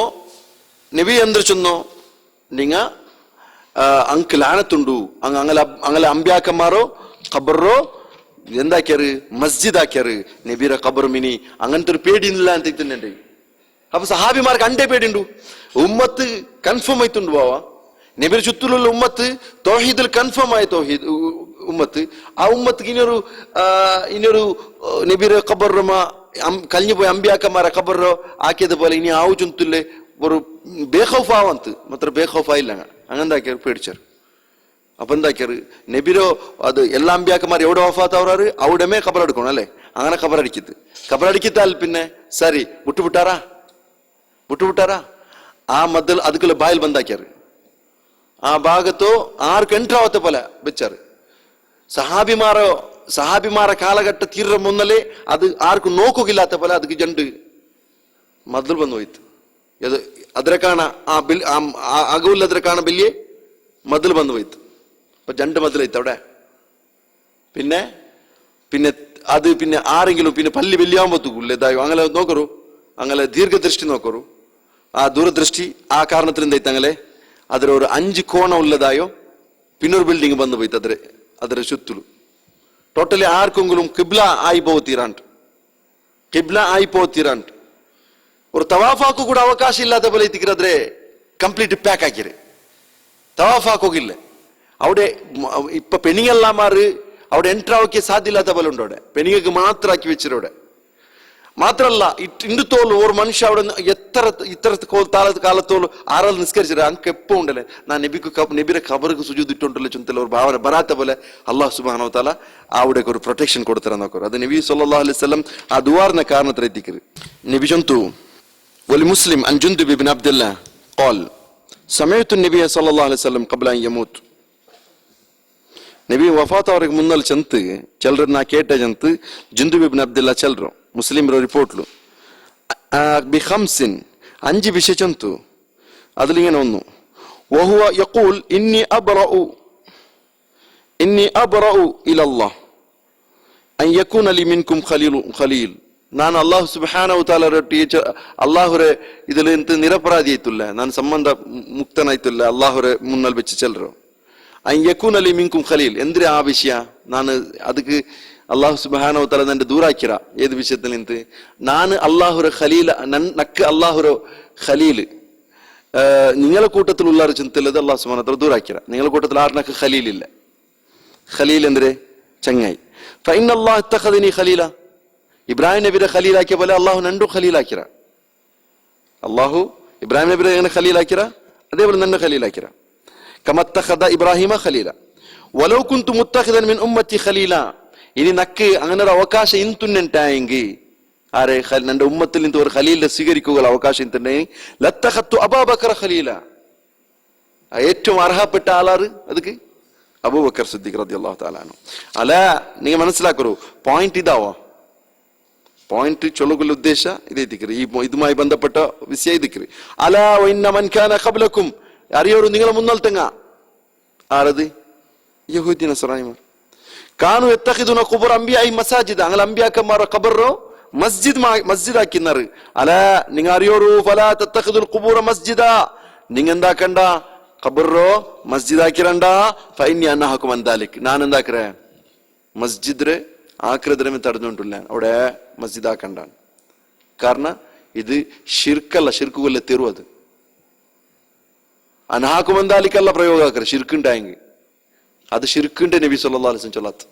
നബി എന്തൊരു ചൊന്നോ നിങ്ങ ಅಂಕ್ ಲಾನತ್ತುಂಡು ಅಂಗಲ ಅಂಬ್ಯಾಕಮ್ಮಾರೋ ಖಬರ್ರೋ ಎಂದಾಕ್ಯಾರು ಮಸ್ಜಿದ್ ಹಾಕ್ಯಾರು ನಬೀರ ಖಬರ್ ಮಿನಿ അങ്ങനത്തെ പേടിയില്ല ಅಂತ ഇത്തുന്നുണ്ട്. അപ്പൊ സഹാബിമാർക്ക് അണ്ടേ പേടിയുണ്ടു. ഉമ്മത്ത് കൺഫേം ആയിട്ടുണ്ട് ബാവാ നബിര ചുറ്റിലുള്ള ഉമ്മത്ത് തൗഹീദിൽ കൺഫേം ആയ തൗഹീദ് ഉമ്മത്ത്. ആ ഉമ്മത്ത് ഇനിയൊരു നബിര ഖബർ കഴിഞ്ഞു പോയ അമ്പ്യാക്കന്മാരെ ഖബറോ ആക്കിയതുപോലെ ഇനി ആവു ചുറ്റില്ലേ ഒരു ബേഖൗഫാവന്ത് മാത്ര ബേഖൗഫായില്ല അങ്ങനെന്താക്കിയാർ പേടിച്ചാർ. അപ്പൊ എന്താക്കിയാറ് നബിരോ അത് എല്ലാ അമ്പ്യാക്കന്മാർ എവിടെ വഫാത്താവറാറ് അവിടെമേ ഖബറെടുക്കണം അല്ലെ. അങ്ങനെ ഖബറടിക്കത്താൽ പിന്നെ സരി വിട്ടുവിട്ടാറാ ആ മദ്ദൽ അതുക്കുള്ള ബായിൽ ബന്ധാക്കിയാറ് ആ ഭാഗത്തോ ആർക്ക് എൻട്രാവത്തെ പോലെ വെച്ചാറ്. സഹാബിമാരെ കാലഘട്ട തീർന്ന മുന്നലേ അത് ആർക്കും നോക്കുകയില്ലാത്ത പോലെ ಅದಕ್ಕೆ ജണ്ട് മദ്ദൽ ಬಂದು ಹೋಯ್ತು. ಅದರ ಕಾರಣ ಆ ಅಗವುಲ್ಲದ್ರ ಕಾರಣ ಬೆಲ್ಲಿಯೇ ಮೊದಲು ಬಂದು ಹೋಯ್ತು. അപ്പൊ രണ്ട് മതിലൈത്ത് അവിടെ പിന്നെ അത് പിന്നെ ആരെങ്കിലും പിന്നെ പല്ലി വെല്ലിയാകുമ്പോഴത്തേക്കും അങ്ങനെ നോക്കറു അങ്ങനെ ദീർഘദൃഷ്ടി നോക്കറു ആ ദൂരദൃഷ്ടി ആ കാരണത്തിൽ എന്തായിട്ട് അങ്ങനെ ಅದರ ഒരു 5 ಕೋಣ ഉള്ളതായോ പിന്നൊരു ബിൽഡിംഗ് ಬಂದು ಹೋಯ್ತು ಅದರ ಸುತ್ತಲೂ ಟೋಟಲಿ ആർക്കെങ്കിലും കിബ്ല ആയി പോತೀರಂಟ್ ഒരു തവാഫാക്കു കൂടെ അവകാശം ഇല്ലാത്ത പോലെ എത്തിക്കിറದ್ರೆ ಕಂಪ್ಲೀಟ್ ಪ್ಯಾಕ್ ಹಾಕಿರಿ ತವಾಫ್ ಹಾಕೋಗಿಲ್ಲ അവിടെ ഇപ്പൊ പെണ്ണുങ്ങളെല്ലാമാറ് അവിടെ എൻട്രി ആക്കിയ സാധ്യ ഇല്ലാത്ത പോലെ ഉണ്ട്. അവിടെ പെണ്ണുങ്ങൾക്ക് മാത്രം ആക്കി വെച്ചിരവിടെ മാത്രല്ല ഇണ്ടുത്തോളൂ ഒരു മനുഷ്യ അവിടെ ഇത്ര കാലത്തോളൂ ആറാൾ നിസ്കരിച്ചിട്ട് അനക്ക് എപ്പോ ഉണ്ടല്ലേ ഞാൻ നബിര ഖബർക്ക് സുജൂദിട്ടുണ്ടല്ലോ ചുന്തല ഒരു ഭാവന ബറാത്ത പോലെ അള്ളാഹു സുബ്ഹാനഹു വ തആല അവിടേക്ക് ഒരു പ്രൊട്ടക്ഷൻ കൊടുത്തരാൻ നോക്കൂ. അത് നബി സല്ലല്ലാഹു അലൈഹി വസല്ലം ആ ദുആറിന്റെ കാരണത്തിൽ എത്തിക്കരു. നബി ചൊന്തു ولمسلم عن جندب بن عبد الله قال سمعت النبي صلى الله عليه وسلم قبل أن يموت നബി വഫാത്ത് അവർക്ക് മുന്നൽ ചെന്ത് ചിലർ ನಾ ಕೇಟ ಜಂತು ಜುಂದುಬ್ ಇಬ್ನ್ ಅಬ್ದುಲ್ಲಾ ಚಲ್ರು ಮುಸ್ಲಿಂ ರಿಪೋರ್ಟ್ಲು ಬಿ ಖಮ್ಸಿನ್ 5 ವಿಷಯ ಚಂತು അതിലിങ്ങനെ വന്നു വഹുവ യഖൂൽ ഇന്നി അബ്റഉ ഇലല്ലാഹ് അൻ യകൂന ലി മിൻകും ഖലീൽ. ನಾನು ಅಲ್ಲಾಹು ಸುಬ್ಹಾನಹು ತಾಲರ ಟೀಚರ್ ಅಲ್ಲಾಹುರೆ ಇದರಿಂದ ನಿರಪರಾಧಿ ಆಯ್ತುಲ್ಲ, ನಾನು ಸಂಬಂಧ ಮುಕ್ತನಾಯ್ತುಲ್ಲ ಅಲ್ಲಾಹುರೆ ಮುನ್ನಲ್ಲಿ ಬೆಚ್ಚ ಚೆಲ್ರು. ಅನ್ യകൂന ലി മിൻകും ഖലീൽ എന്തിനാ ആ വിഷയ ನಾನು ಅದಕ್ಕೆ അള്ളാഹു സുബ്ഹാനഹു തആല എന്നെ ദൂരാക്കിറ ഏത് വിഷയത്തിൽ നിന്ന് ನಾನು അല്ലാഹുര ഖലീൽ നക്ക് അല്ലാഹുര ഖലീൽ നിങ്ങളെ കൂട്ടത്തിലുള്ള ചിന്തയില്ലത് അള്ളാഹു സുബ്ഹാനഹു തആല ദൂരാക്കിറ. നിങ്ങളെ കൂട്ടത്തിൽ ആർനക്ക് ഖലീൽ ഇല്ല. ഖലീൽ എന്തിരെ ചങ്ങായി. ഫഇന്ന അല്ലാഹു ഇത്തഖദനി ഖലീല, ഇബ്രാഹിം നബിയുടെ ഖലീലാക്കിയ പോലെ അള്ളാഹു രണ്ടും ഖലീലാക്കിറ. അള്ളാഹു ഇബ്രാഹിം നബിയുടെ എങ്ങനെ ഖലീലാക്കിറ അതേപോലെ തന്നെ ഖലീലാക്കിറ. കമത്തഖദ ഇബ്രാഹിമ ഖലീല വലൗ കുന്തു മുത്തഖിദൻ മിൻ ഉമ്മത്തി ഖലീല. ഇനി നക്ക് അങ്ങനെ ഒരു അവകാശം ഇന്തുന്നുണ്ടായെങ്കിൽ ആരെ എന്റെ ഉമ്മത്തിൽ നിന്ന് ഒരു ഖലീലിനെ സ്വീകരിക്കുക അവകാശം ഇന്തുണ്ടെങ്കിൽ ലത്തഖത്തു അബൂബക്കർ ഖലീല. ഏറ്റവും അർഹപ്പെട്ട ആളാറ് ಅದಕ್ಕೆ അബൂബക്കർ സിദ്ദീഖ് റളിയല്ലാഹു തആല അൻഹു. അല്ല നിങ്ങൾ മനസ്സിലാക്കൂ, പോയിന്റ് ഇതാവോ, പോയിന്റ് ചൊല്ലുകുള്ള ഉദ്ദേശ ഇതേതിക്കറി ഈ ഇതുമായി ബന്ധപ്പെട്ട വിഷയ ഇതിക്കറി. അലാ വഇന്ന മൻ കാന ഖബ്ലകും, അറിയോರು നിങ്ങളെ മുന്നൽത്തങ്ങ ആരത് യഹൂദി നസ്രാനിമാർ കാനു യത്തഖിദുന ഖുബർ അംബിയാഇ മസാജിദ, അങ്ങൾ അംബിയാക്കന്മാരെ ഖബറോ മസ്ജിദ് ആക്കിന്നാറ്. അലാ നിങ്ങൾ അറിയോರು ഫലാ തത്തഖിദുൽ ഖുബൂറ മസ്ജിദ, നിങ്ങൾ എന്താക്കണ്ട ഖബറോ മസ്ജിദ് ആക്കിരണ്ട. ഫഇന്നി അനഹകും അൻ ദാലിക്, ഞാൻ എന്താക്കറേ മസ്ജിദ് ആക്രദ്രമെ തടഞ്ഞുകൊണ്ടില്ല, അവിടെ മസ്ജിദ് ആക്കണ്ടാണ്. കാരണം ഇത് ഷിർക്കല്ല, ഷിർക്കുകൊല്ല തെരു. അത് അനാഹക്കുമന്താലിക്കല്ല പ്രയോഗാക്കര ഷിർക്കുണ്ടായെങ്കിൽ അത് ഷിർക്കിന്റെ നബി സല്ലല്ലാഹു അലൈഹി വസല്ലം ചൊല്ലാത്ത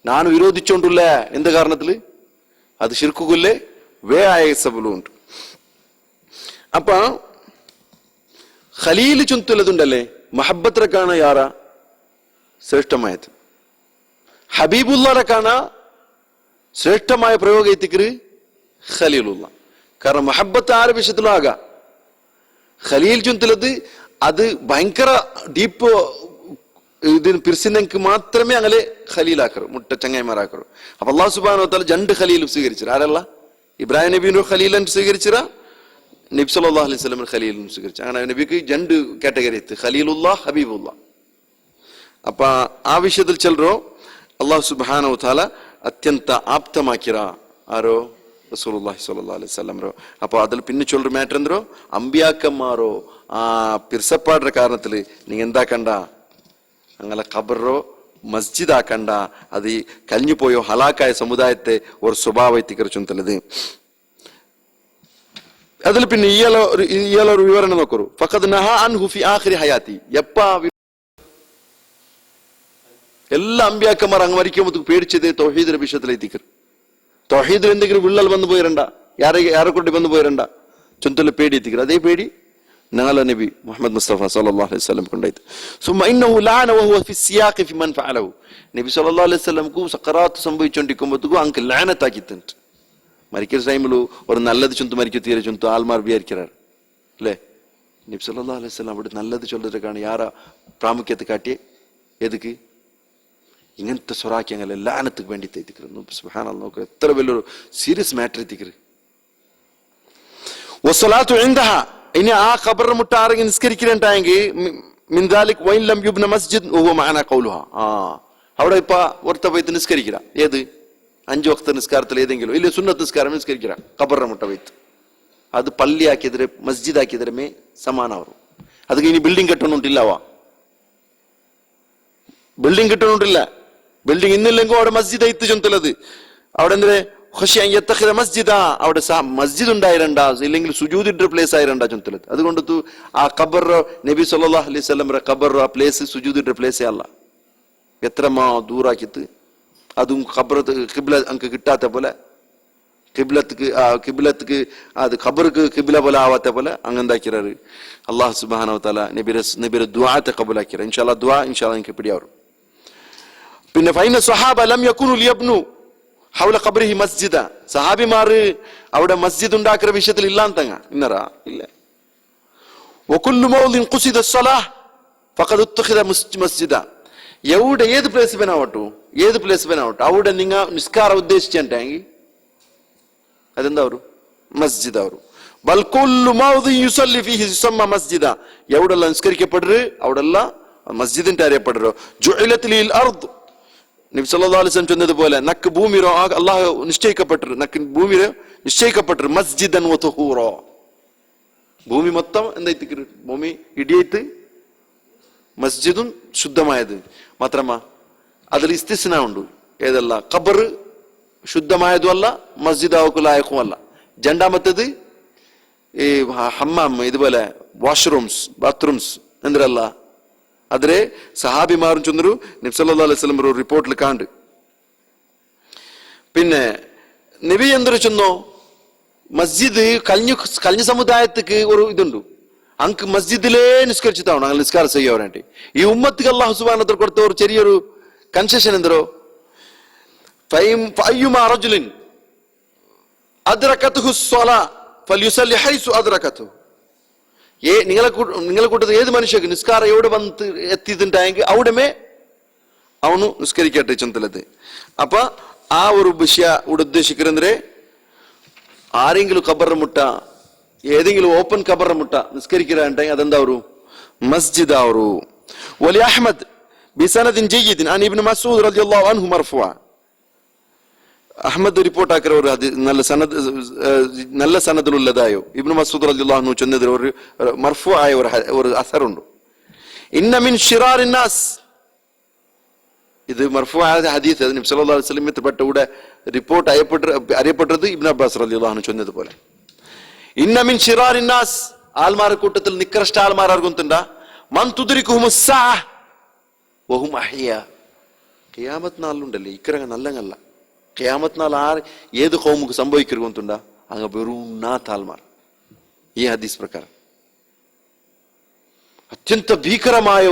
ഞാൻ വിരോധിച്ചോണ്ടില്ല. എന്ത് കാരണത്തില് അത് ഷിർക്കുകൊല്ലേ വേ ആയ സബലുണ്ട്. അപ്പൊ ഖലീല് ചുന്തുള്ളതുണ്ടല്ലേ മഹബത്തിനൊക്കെയാണ് യാറ ശ്രേഷ്ഠമായത്. ഹബീബുല്ലാറക്കാണ് ശ്രേഷ്ഠമായ പ്രയോഗ എത്തിക്കര് ഖലീലുള്ള. കാരണം മഹബത്ത് ആരെ വിഷയത്തിലും ആകാം. ഖലീൽ ചുന്തുള്ളത് അത് ഭയങ്കര ഡീപ്പ് ഇതിന് പിരിസിനെങ്കിൽ മാത്രമേ അങ്ങനെ ഖലീലാക്കറു, മുട്ട ചങ്ങായിമാരാക്കറു. അപ്പൊ അല്ലാഹു സുബ്ഹാനഹു വ തആല രണ്ട് ഖലീലും സ്വീകരിച്ചിര. ആരല്ല ഇബ്രാഹിം നബിയുടെ ഖലീലൻ സ്വീകരിച്ചിര, നബി സല്ലല്ലാഹു അലൈഹി വസല്ലം ഖലീലും സ്വീകരിച്ചു. അങ്ങനെ നബിക്ക് രണ്ട് കാറ്റഗറി എത്തി, ഖലീലുല്ലാഹ് ഹബീബുല്ലാഹ്. അപ്പൊ ആ വിഷയത്തിൽ ചെല്ലറോ അല്ലാഹു സുബ്ഹാനഹു വ തആല അത്യಂತ ആപ്തമാക്കിರ ആരോ റസൂലുള്ളാഹി സ്വല്ലല്ലാഹു അലൈഹി വസല്ലം. അപ്പൊ അതിൽ പിന്നെ ചൊല്ലൊരു മാറ്റർ എന്തോ അമ്പിയാക്കന്മാരോ ആ പിർസപ്പാടുടെ കാരണത്തില് നീ എന്താക്കണ്ട അങ്ങനെ ഖബറോ മസ്ജിദ് ആക്കണ്ട. അത് ഈ കഴിഞ്ഞു പോയോ ഹലാക്കായ സമുദായത്തെ ഒരു സ്വഭാവത്തിക്കറിച്ചുള്ളത്. അതിൽ പിന്നെ ഇയാളൊരു വിവരണം നോക്കൂ. ഫഖദ് നഹാ അൻഹു ഫി ആഖിരി ഹയാത്തി, എപ്പാ എല്ലാ അമ്പിയാക്കന്മാർ അങ്ങ് മരിക്കുമ്പോൾ പേടിച്ചത് തൗഹീദിന്റെ വിഷയത്തിലെത്തിക്കർ. തൗഹീദിൽ എന്തെങ്കിലും വിള്ളൽ വന്നു പോയിരണ്ട, ಯಾರೆ കൊണ്ട് വന്നു പോയിരണ്ട ചൊന്തല പേടി എത്തിക്കർ. അതേ പേടി നാല നബി മുഹമ്മദ് മുസ്തഫ സല്ലല്ലാഹു അലൈഹി വസല്ലം കൊണ്ടായിട്ട്. സുമ്മ ഇന്നഹു ലഅന വഹുവ ഫി സിയാഖി ഫി മൻ ഫഅലഹു, നബി സല്ലല്ലാഹു അലൈഹി വസല്ലംക്ക് സഖറാത്ത് സംഭവിച്ചുകൊണ്ടിരിക്കുമ്പോൾ അങ്ങ് ലാനത്താക്കിട്ടുണ്ട്. മരിക്കുന്ന ടൈമിൽ ഒരു നല്ലത് ചൊന്തു മരിക്കു തീരെ ചൊന്തു ആൾമാർ വിചാരിക്കാറ് അല്ലേ. നബി സല്ലല്ലാഹു അലൈഹി വസല്ലം അവിടെ നല്ലത് ചൊല്ലിട്ടാണ് യാരാ പ്രാമുഖ്യത്തെ കാട്ടിയേ. ഏതൊക്കെ ഇങ്ങനത്തെ സ്വറാക്കി അങ്ങനെ ലാനത്തുക്ക് വേണ്ടി എത്തിക്കുന്നു. സുബ്ഹാനല്ലാഹ്, നോക്ക് എത്ര വലിയൊരു സീരിയസ് മാറ്റർ എത്തിക്കറ്. വസ്സലാത്തു ഇൻദഹ, ഇനി ആ ഖബറിനെ മുട്ട ആരെങ്കിലും നിസ്കരിക്കുന്നുണ്ടായെങ്കിൽ മിൻ ദാലിക് വഇൻ ലം യുബ്ന മസ്ജിദ് വഹുവ മഅന ഖൗലുഹ, അവിടെ ഇപ്പൊ ഒരുത്ത പോയിട്ട് നിസ്കരിക്കുക. ഏത് 5 വക്ത നിസ്കാരത്തിൽ ഏതെങ്കിലും ഇല്ല സുന്നത്ത് നിസ്കാരം നിസ്കരിക്കുക ഖബറിനെ മുട്ട പോയിട്ട്. അത് പള്ളിയാക്കിയതിരെ മസ്ജിദ് ആക്കിയതിരമേ സമാനാവും. അത് ഇനി ബിൽഡിംഗ് കെട്ടണോണ്ടില്ലവാ, ബിൽഡിംഗ് കിട്ടണോണ്ടില്ല. ബിൽഡിംഗ് ഇന്നില്ലെങ്കിൽ അവിടെ മസ്ജിദ് ആയിട്ട് ചൊന്തലത്. അവിടെ എന്തേ മസ്ജിദ, അവിടെ മസ്ജിദ് ഉണ്ടായിരണ്ട, ഇല്ലെങ്കിൽ സുജൂദിന്റെ പ്ലേസ് ആയിരണ്ട ചൊന്തലത്. അതുകൊണ്ട് ആ ഖബർ നബി സല്ലല്ലാഹു അലൈഹി വസല്ലം ഖബർ ആ പ്ലേസ് സുജൂദിന്റെ പ്ലേസേ അല്ല. എത്ര ദൂറാക്കിത്ത് അതും ഖബർ ഖിബ്ല അങ്ക് കിട്ടാത്ത പോലെ കിബ്ലത്ക്ക് അത് ഖബർക്ക് കിബ്ല പോലെ ആവാത്ത പോലെ അങ്ങെന്താക്കിറാറ് അല്ലാഹു സുബ്ഹാനഹു വ തആല നബിയുടെ ദുആത്തെ ഖബൂലാക്കിറ. ഇൻഷാല്ലാഹ് ദുആ ഇൻഷാല്ലാഹ് എനിക്ക് പിടിയാവും. പിന്നെ ഫൈന സ്വഹാബ ലം യകുനു ലിയബ്നു ഹൗല ഖബ്രിഹി മസ്ജിദ, സഹാബിമാർ അവിടെ മസ്ജിദ് ഉണ്ടാക്കുന്ന വിഷയത്തിൽ ഇല്ലാന്തങ്ങ ഇന്നറ ഇല്ല. വകുല്ലു മൗദിൻ ഖുസിദ സ്വലാഹ് ഫഖദ് ഉത്ഖിദ മസ്ജിദ, എവിടെ ഏത് പ്ലേസ് വേണാവട്ടു അവിടെ നിങ്ങൾ നിസ്കാരം ഉദ്ദേശിച്ചിട്ടുണ്ടെങ്കിൽ അതെന്താ ഒരു മസ്ജിദ് ആവും. ബൽ കുല്ലു മൗദിൻ യുസല്ലി ഫീഹി യുസമ്മ മസ്ജിദ. എവിടെല്ലാം നിസ്കരിക്കപ്പെടുറ് അവിടെല്ലാം മസ്ജിദിന്റെ അറിയപ്പെടുറോ. ജുഇലത് ലിൽ അർദ്, നബി സല്ലല്ലാഹു അലൈഹി വസല്ലം ചൊന്നതുപോലെ നക്ക് ഭൂമിരോ അല്ലാഹു നിശ്ചയിക്കപ്പെട്ടു, നക്ക് ഭൂമിരോ നിശ്ചയിക്കപ്പെട്ടു മസ്ജിദൻ വ തുഹൂറോ. ഭൂമി മൊത്തം എന്തായിത്തിക്കറ്, ഭൂമി ഇടിയേറ്റ് മസ്ജിദും ശുദ്ധമായത് മാത്രമാ. അതിൽ ഇസ്തിസ്ന ഉണ്ട്. ഏതല്ല, ഖബർ ശുദ്ധമായതും അല്ല, മസ്ജിദ് ആവക്കുലായക്കും അല്ല. രണ്ടാമത്തേത് ഈ ഹമ്മാം, ഇതുപോലെ വാഷ്റൂംസ്, ബാത്റൂംസ് എന്തല്ല അതിരെ സഹാബിമാരും ചൊന്നൊരു നബി സല്ലല്ലാഹു അലൈഹി വസല്ലം ഒരു റിപ്പോർട്ടിൽ കാണ്ട്. പിന്നെ നബി എന്തൊരു ചൊന്നോ, മസ്ജിദ് കഴിഞ്ഞ സമുദായത്തിക്ക് ഒരു ഇതുണ്ട്, അങ്ക് മസ്ജിദിലേ നിസ്കരിച്ചിട്ടാവണം അങ്ങനെ നിസ്കാരം ചെയ്യാനായിട്ട്. ഈ ഉമ്മത്തിക്ക് അല്ലാഹു സുബ്ഹാനഹു വ തആല കൊടുത്ത ഒരു ചെറിയൊരു കൺസെഷൻ എന്തോ, ഫഅയ്യുമാ റജുലിൻ അദ്റകതുഹു സ്സലാ ഫൽയുസല്ലി ഹൈസു അദ്റകതുഹു. നിങ്ങളെ കൂട്ടത്തിൽ ഏത് മനുഷ്യക്ക് നിസ്കാരം എവിടെ വന്ന് എത്തിയിട്ടുണ്ടായെങ്കിൽ അവിടമേ അവನು നിസ്കരിക്കട്ടെ ചന്തലത്. അപ്പൊ ആ ഒരു വിഷയ ഇവിടെ ഉദ്ദേശിക്കുന്നതിരെ ആരെങ്കിലും ഖബർ മുട്ട, ഏതെങ്കിലും ഓപ്പൺ ഖബർ മുട്ട നിസ്കരിക്കുന്നുണ്ടെങ്കിൽ അതെന്താ ഒരു മസ്ജിദ് ആവറു. വലി അഹ്മദ് ബിസനദിൻ ജയ്യിദിൻ അൻ ഇബ്നു മസ്ഊദ് റളിയല്ലാഹു അൻഹു മർഫുഅ. അഹ്മദ് റിപ്പോർട്ട് ആക്കിയ ഒരു നല്ല സനദിലുള്ളതായോ ഇബ്നു മസ്ഊദ് റളിയല്ലാഹു അൻഹു ചൊന്നതിൽ ഒരു മർഫു ആയ ഒരു അസറുണ്ട്. ഇന്ന മിൻ ശിറാറിൻ നാസ്, ഇത് മർഫു ആയ ഹദീസ് നബി സല്ലല്ലാഹു അലൈഹി വസല്ലം പെട്ട ഇവിടെ റിപ്പോർട്ട് അറിയപ്പെട്ടത് ഇബ്നു അബ്ബാസ് റളിയല്ലാഹു അൻഹു ചൊന്നതുപോലെ. ഇന്ന മിൻ ശിറാറിൻ നാസ്, ആൽമാരുടെ കൂട്ടത്തിൽ നിക്കറഷ്ട ആൽമാർ ആർഗുന്തുണ്ട, മൻ തുദ്രികുഹുമുസ് സാഅ വഹും അഹ്യാ. ഖിയാമത്ത് നാളിലുണ്ടല്ലേ ഇക്കരങ്ങ നല്ലങ്ങല്ല. ഖിയാമത്ത് നാൾ ഏത് ഖൗമുക്ക് സംഭവിക്കരുതുണ്ട അങ്ങ് വെറും ആൽമാർ. ഈ ഹദീസ് പ്രകാരം അത്യന്ത ഭീകരമായ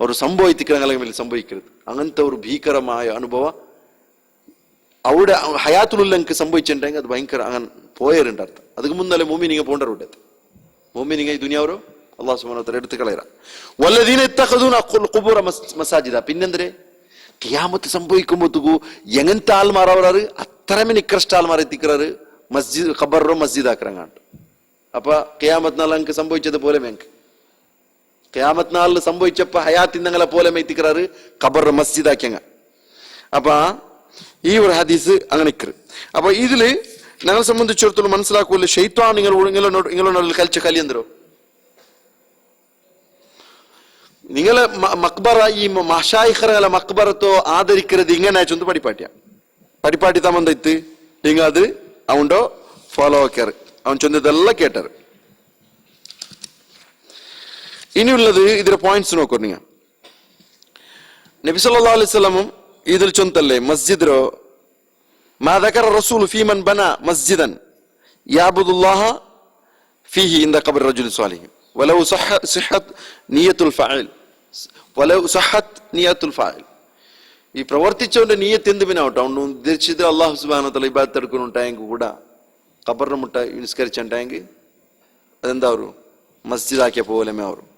ഒരു സംഭവത്തിക്കരങ്ങളെ മേൽ സംഭവിക്കരുത്. അങ്ങനത്തെ ഒരു ഭീകരമായ അനുഭവം അവിടെ ഹയാത്തുലുള്ളക്ക് സംഭവിച്ചിട്ടുണ്ടെങ്കിൽ അത് ഭയങ്കര അങ്ങനെ പോയരുണ്ട് അർത്ഥം. അതിന് മുന്നല്ലേ മോമിനിങ്ങ പോണ്ടറുണ്ട്. മോമിനിങ്ങ ഈ ദുനിയാവരോ അല്ലാഹു സുബ്ഹാനഹു വ തആല എടുത്തു കളയറ. വല്ലദീന ഇത്തഖദൂന ഖുബൂറ മസാജിദ. പിന്നെന്തരെ ഖിയാമത്ത് സംഭവിക്കുമ്പോഴത്തേക്കു എങ്ങനത്തെ ആൾമാർ അവരാറ് അത്രമേ നിക്കറഷ്ട ആൾമാർ എത്തിക്കറാറ് മസ്ജിദ് ഖബറോ മസ്ജിദ് ആക്കറങ്ങാണ്ട്. അപ്പൊ ഖിയാമത്ത് നാൾ അങ്ങ് സംഭവിച്ചത് പോലെ മേങ്ക് ഖിയാമത്ത് നാളിൽ സംഭവിച്ചപ്പോ ഹയാത്തിന്നങ്ങളെ പോലെ എത്തിക്കറാറ് ഖബർ മസ്ജിദ് ആക്കിയങ്ങ. അപ്പൊ ഈ ഒരു ഹദീസ് അങ്ങനെ നിക്കറ്. അപ്പൊ ഇതില് ഞങ്ങളെ സംബന്ധിച്ചിടത്തോളം മനസ്സിലാക്കൂല, ഷെയ്ത്താൻ നിങ്ങളോട് കളിച്ച കളി എന്തോ, നിങ്ങളെ മക്ബറ ഈ മഷായിഖറ മക്ബറത്തോ ആദരിക്കരുത് ഇങ്ങനെ ചൊന്ന് പടിപ്പാട്ടി തമ്മന്തിത്ത് നിങ്ങൾ അത് അവണ്ടോ ഫോളോ ആക്കാറ്. അവൻ ചൊന്നതെല്ലാം കേട്ടാറ്. ഇനിയുള്ളത് ഇതിന്റെ പോയിന്റ്സ് നോക്കൂ. നിങ്ങൾ നബി സല്ലല്ലാഹു അലൈഹി വസല്ലം ഇതിൽ ചൊന്തല്ലേ മസ്ജിദോ മാ ദക്കറ റസൂൽ ഫീ മൻ ബന മസ്ജിദൻ യഅബുദുല്ലാഹ ഫീഹി ഇൻദ ഖബർ റജുൽ സ്വാലിഹ് വലൗ സഹഹത് നിയത്തുൽ ഫാഇൽ വലൗ സഹഹത് നിയത്തുൽ ഫാഇൽ. ഈ പ്രവർത്തിച്ചവന്റെ നിയത്ത് എന്ത് പിന്നാവട്ടെ, അവൻ ഉദ്ദേശിച്ചത് അല്ലാഹു സുബ്ഹാനഹു വ തആല ഇബാദത്ത് എടുക്കുന്നുണ്ടായെങ്കിൽ കൂടെ ഖബറിനെ മുട്ട നിസ്കരിച്ചിട്ടുണ്ടെങ്കിൽ അതെന്താ ഒരു മസ്ജിദ് ആക്കിയ പോലെമേ അവരും.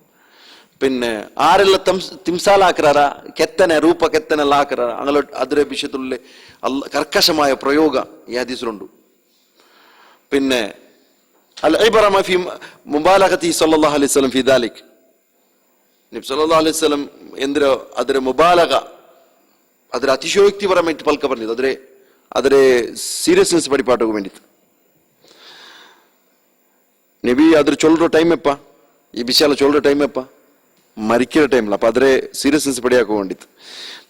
പിന്നെ ആരെല്ലാം തിംസാലാക്കാറ ಕೆತ್ತನೆ ರೂಪ ಕೆತ್ತನೆಲ್ಲ ಹಾಕರ അങ്ങനെ ಅದರ ವಿಷಯದಲ್ಲಿ കർക്കശമായ പ്രയോഗ ഈ ഹദീസിലുണ്ട്. പിന്നെ അൽ ഇബ്റമ ഫി മുബാലഗതി സല്ലല്ലാഹു അലൈഹി വസല്ലം ഫി ദാലിക്. നബി സല്ലല്ലാഹു അലൈഹി വസല്ലം എന്തിരോ ಅದರ മുബാലഗ ಅದರ ಅತಿಶಯೋಕ್ತಿಪರമായിട്ട് ಪಲ್ಕ ಬಂದಿದೆ. ಅದರ ಸೀರಿಯಸ್ನೆಸ್ ಪಡಿಪಾಟಕ್ಕೆ വേണ്ടിയിട്ട് നബി ಅದ್ರ ಚೊಲ್ರೋ ಟೈಮ್ ಎಪ್ಪ ಈ ವಿಷಯ ಚೊಲ್ರೋ ಟೈಮ್ ಎಪ್ಪ മരിക്കുന്ന ടൈമിൽ. അപ്പൊ അതിരെ സീരിയസ്നെസ് പടിയാക്കാൻ വേണ്ടിട്ട്.